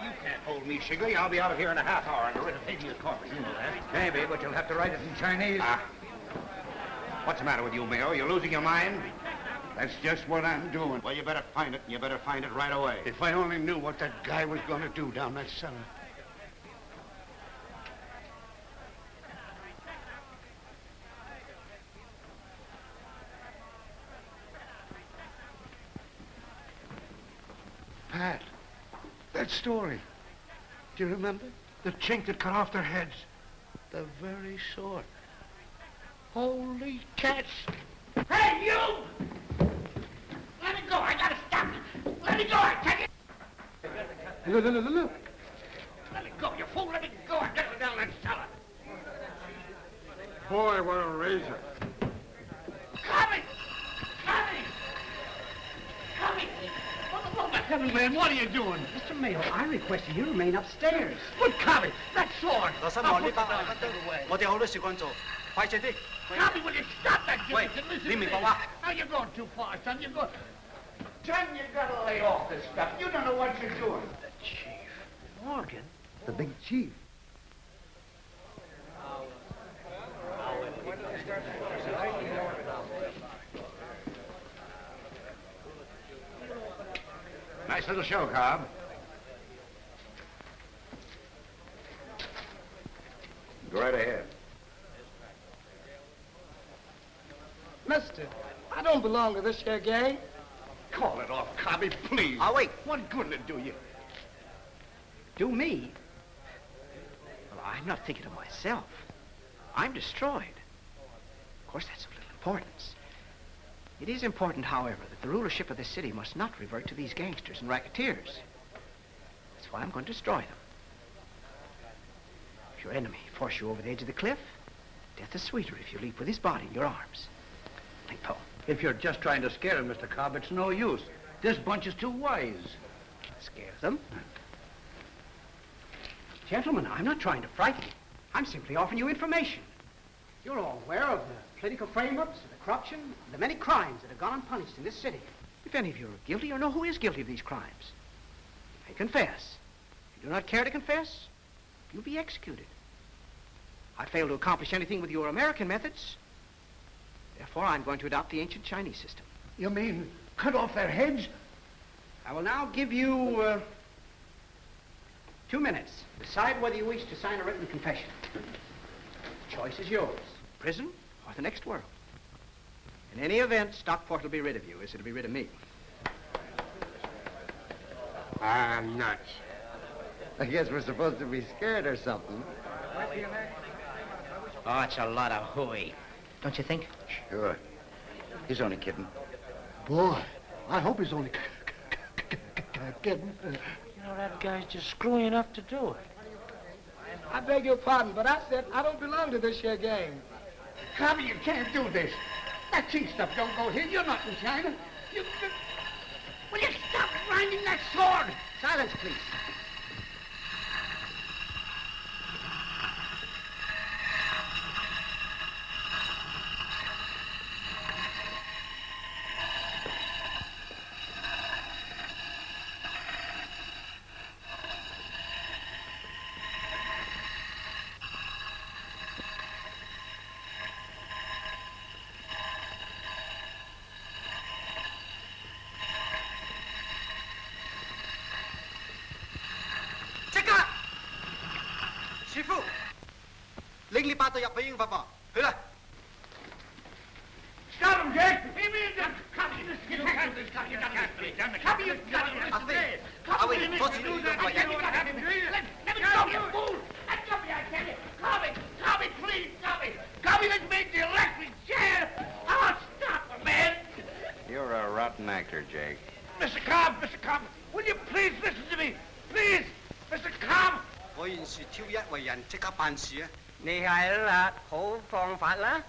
You can't hold me, Shigley. I'll be out of here in a half hour on a writ of habeas corpus. You know that. Maybe, but you'll have to write it in Chinese. What's the matter with you, Mayo? You losing your mind? That's just what I'm doing. Well, you better find it, and you better find it right away. If I only knew what that guy was going to do down that cellar. Pat, that story. Do you remember? The chink that cut off their heads. The very sort. Holy cats! Hey, you! Let it go. I gotta stop it. Let it go. I take it. Look. Let it go. You fool. Let it go. I get it down that cellar. Boy, what a razor. Coming. Heaven, man, what are you doing? Mr. Mayo, I request you remain upstairs. But, Cobby, that sword! 羅生望呢班人不得，我哋好多事幹做，快啲啲。Tommy, will you stop that? Wait,你明白嗎？ Now you're going too far, son. You're going... Son, you gotta lay off this stuff. You don't know what you're doing. The chief. Morgan? The big chief. Nice little show, Cobb. Go right ahead. Mister, I don't belong to this here gang. Call it off, Cobby, please. Wait. What good will it do you? Do me? Well, I'm not thinking of myself. I'm destroyed. Of course, that's of little importance. It is important, however, that the rulership of this city must not revert to these gangsters and racketeers. That's why I'm going to destroy them. If your enemy force you over the edge of the cliff, death is sweeter if you leap with his body in your arms. Ling Po. If you're just trying to scare him, Mr. Cobb, it's no use. This bunch is too wise. Scare them? Gentlemen, I'm not trying to frighten you. I'm simply offering you information. You're all aware of the political frame-ups, the corruption, the many crimes that have gone unpunished in this city. If any of you are guilty or know who is guilty of these crimes, you may confess. If you do not care to confess, you'll be executed. I failed to accomplish anything with your American methods. Therefore, I'm going to adopt the ancient Chinese system. You mean cut off their heads? I will now give you 2 minutes. Decide whether you wish to sign a written confession. The choice is yours. Prison or the next world. In any event, Stockport will be rid of you, as it'll be rid of me. Ah, nuts. I guess we're supposed to be scared or something. Oh, it's a lot of hooey. Don't you think? Sure. He's only kidding. Boy, I hope he's only kidding. You know, that guy's just screwy enough to do it. I beg your pardon, but I said I don't belong to this here gang. Cobby, you can't do this. That cheap stuff don't go here. You're not in China. Will you stop grinding that sword? Silence, please. Stop him, Jake! He means that communist. You can't do this. You can't do it. Copy, you got it. Let me go, you fool! Let go, I tell you. Copy, please, copy. Copy, let's make the electric chair. Oh, stop him, man. You're a rotten actor, Jake. Mr. Cobb, will you please listen to me? Please, Mr. Cobb. 我現時挑一為人，即刻辦事啊！你係啦，好方法啦。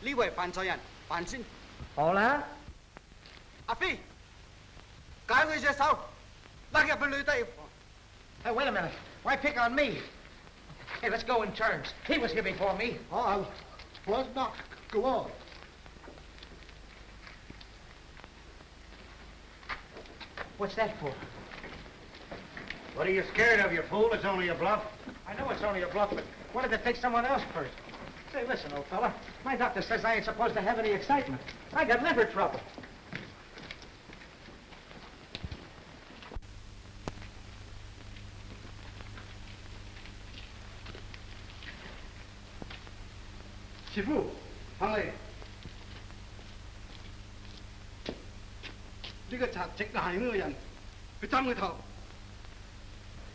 呢位犯罪人，辦先。好啦。阿飛，解佢隻手，拉入去女低。Hey, wait a minute. Why pick on me? Hey, let's go in turns. He was here before me. Oh, I was not. Go on. What's that for? What are you scared of, you fool? It's only a bluff. I know it's only a bluff, but wanted to take someone else first. Say, listen, old fella. My doctor says I ain't supposed to have any excitement. I got liver trouble. Shifu, Hangley. 呢個賊直係呢個人，佢針佢頭。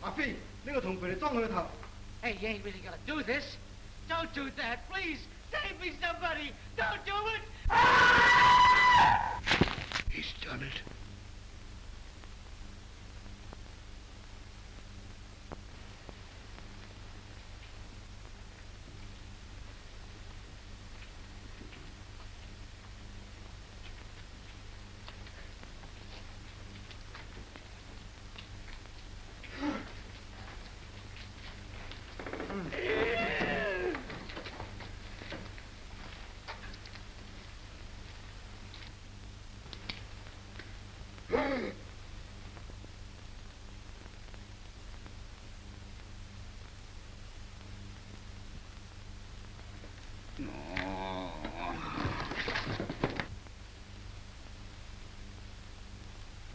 阿飛，呢個銅盆嚟裝佢個頭。Hey, you ain't really gonna do this. Don't do that, please. Save me, somebody. Don't do it. He's done it.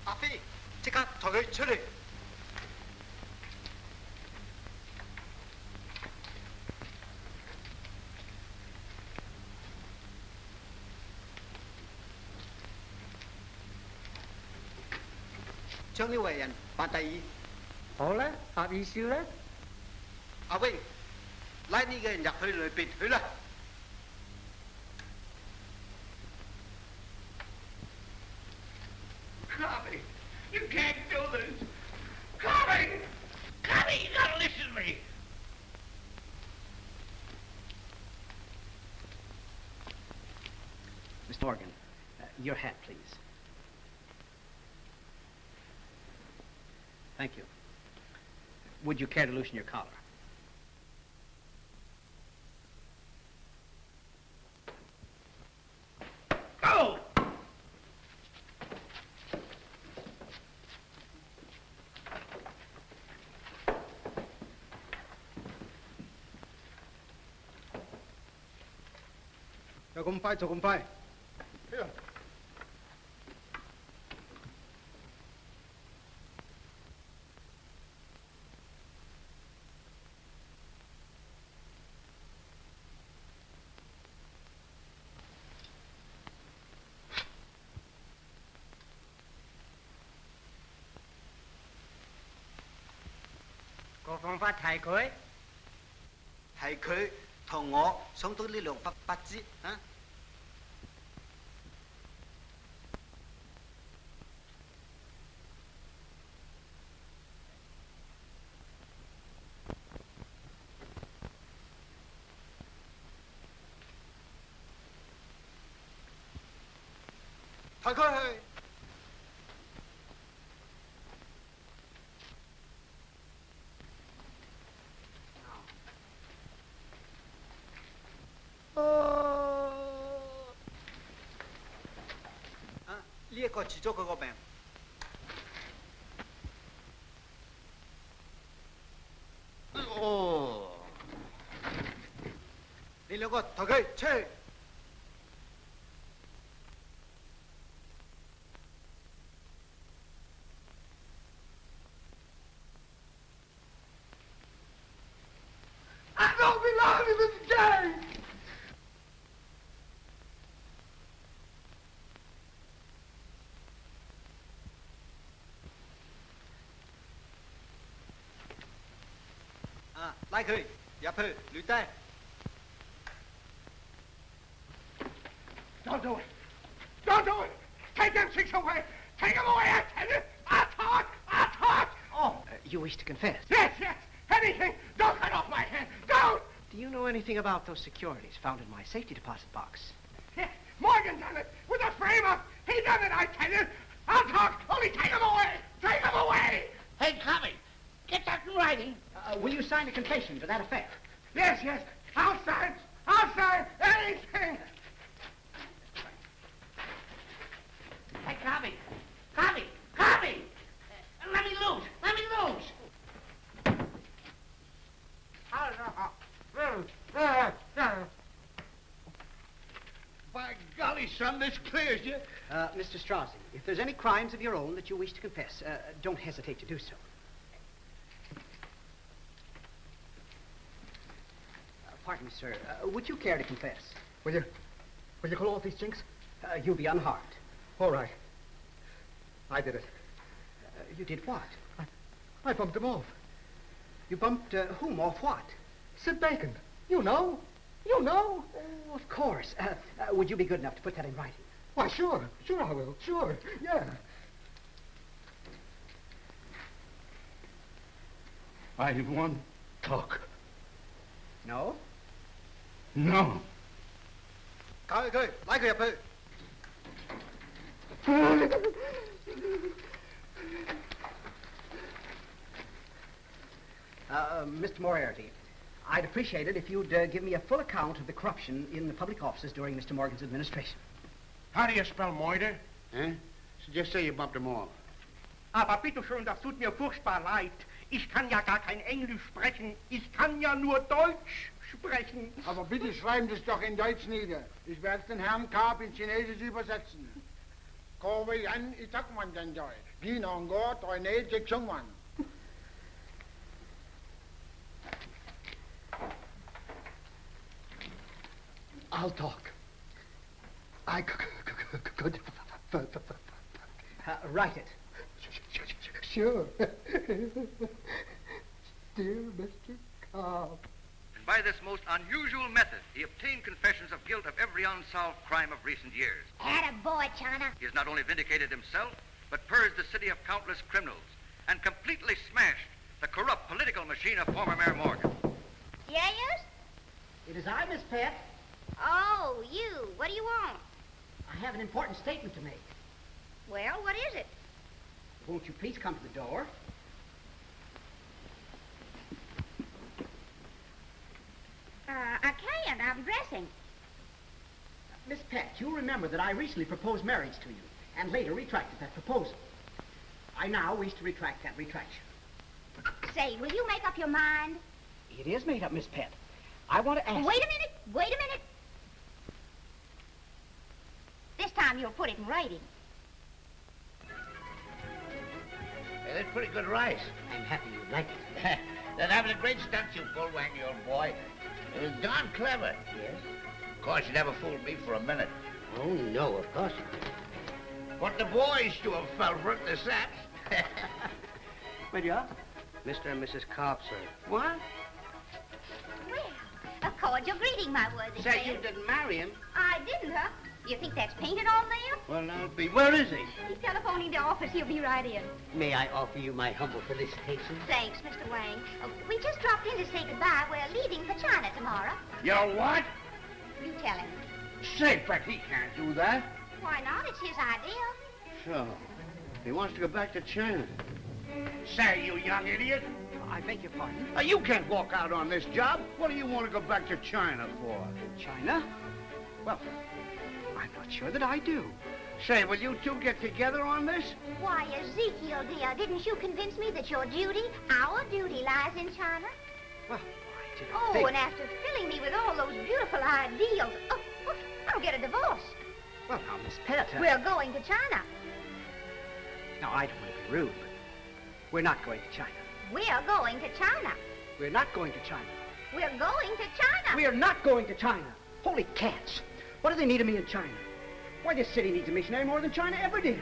阿飛，即刻抬佢出嚟。將呢位人辦第二。好啦，合意笑啦。阿威，拉呢個人入去裏邊去啦。Cobby, you can't do this. Cobby! Cobby, you gotta listen to me. Mr. Morgan, your hat, please. Thank you. Would you care to loosen your collar? Go!有咁快做咁快？個方法係佢，係佢同我想到呢兩筆不知啊！抬佢去。呢一個治咗佢個病。哦，你兩個抬佢出去。I don't belong to this gang! À, 拉佢入去，捋低。Don't do it. Don't do it. Take them chicks away. Take them away, I tell you. I'll talk. I'll talk. Oh, you wish to confess? Yes, yes. Anything. Don't cut off my hand. Don't. Do you know anything about those securities found in my safety deposit box? Yes, Morgan done it with a frame up. He done it, I tell you. I'll talk. Only take them away. Take them away. Hey, Cobby, get that in writing. Will you sign a confession to that effect? Yes, yes. I'll sign. I'll sign anything. Hey, Cobby. Cobby. Cobby. Let me loose. Let me loose. By golly, son, this clears you. Mr. Strozzi, if there's any crimes of your own that you wish to confess, don't hesitate to do so. Pardon me, sir. Would you care to confess? Will you call off these chinks? You'll be unharmed. All right. I did it. You did what? I bumped them off. You bumped whom off what? Sid Bacon. You know. You know. Oh, of course. Would you be good enough to put that in writing? Why, sure. Sure I will. Sure. Yeah. I won't talk. No? No. 搞佢，拉佢入去。Mr. Moriarty, I'd appreciate it if you'd give me a full account of the corruption in the public offices during Mr. Morgan's administration. How do you spell moiter? Huh? So just say you bumped him off. Aber bitteschön, das tut mir furchtbar leid. Ich kann ja gar kein Englisch sprechen. Ich kann ja nur Deutsch sprechen. Aber bitte schreiben Sie es doch in Deutsch nieder. Ich werde es den Herrn Cobb in Chinesisch übersetzen. Kowe yan itakman janjoy. Ginongo toine jekchungwan. I'll talk. I could. Write it. Sure. Dear Mr. Oh. And by this most unusual method, he obtained confessions of guilt of every unsolved crime of recent years. Attaboy, China. He has not only vindicated himself, but purged the city of countless criminals and completely smashed the corrupt political machine of former Mayor Morgan. Yes? It is I, Miss Pat. Oh, you. What do you want? I have an important statement to make. Well, what is it? Won't you please come to the door? I can't. I'm dressing. Miss Peck, you'll remember that I recently proposed marriage to you, and later retracted that proposal. I now wish to retract that retraction. Say, will you make up your mind? It is made up, Miss Pett. I want to ask... Wait a minute. Wait a minute. This time you'll put it in writing. Hey, that's pretty good rice. I'm happy you like it. Then having a great stunt, you bull-wangy old boy. It was darn clever. Yes? Of course, you never fooled me for a minute. Oh, no, of course not. What the boys do have felt for it, the saps. Well, you are? Mr. and Mrs. Cobb, sir. What? Well, a cordial greeting, my worthy Say, friend. you didn't marry him. I didn't, huh? You think that's painted on there? Well, I'll be. Where is he? He's telephoning the office. He'll be right in. May I offer you my humble felicitations? Thanks, Mr. Wang. We just dropped in to say goodbye. We're leaving for China tomorrow. You're what? You tell him. Say, but he can't do that. Why not? It's his idea. So, he wants to go back to China. Say, you young idiot. I beg your pardon? You can't walk out on this job. What do you want to go back to China for? China? Well, I'm not sure that I do. Say, will you two get together on this? Why, Ezekiel, dear, didn't you convince me that your duty, our duty, lies in China? Well, I didn't Oh, think... and after filling me with all those beautiful ideals, I'll get a divorce. Well, now, Miss Pett... We're going to China. Now, I don't want to be rude, but we're not going to China. We're going to China. We're not going to China. We're going to China. We're not going to China. Holy cats. What do they need of me in China? Why, this city needs a missionary more than China ever did.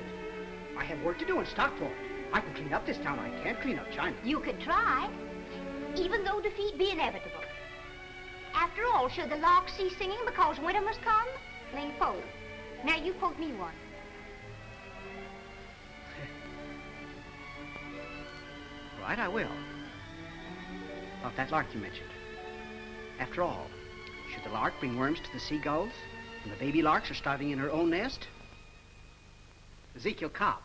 I have work to do in Stockport. I can clean up this town. I can't clean up China. You could try, even though defeat be inevitable. After all, should the lark cease singing because winter must come? Ling Po. Now you quote me one. Right, I will. About that lark you mentioned. After all, should the lark bring worms to the seagulls, and the baby larks are starving in her own nest? Ezekiel Cobb.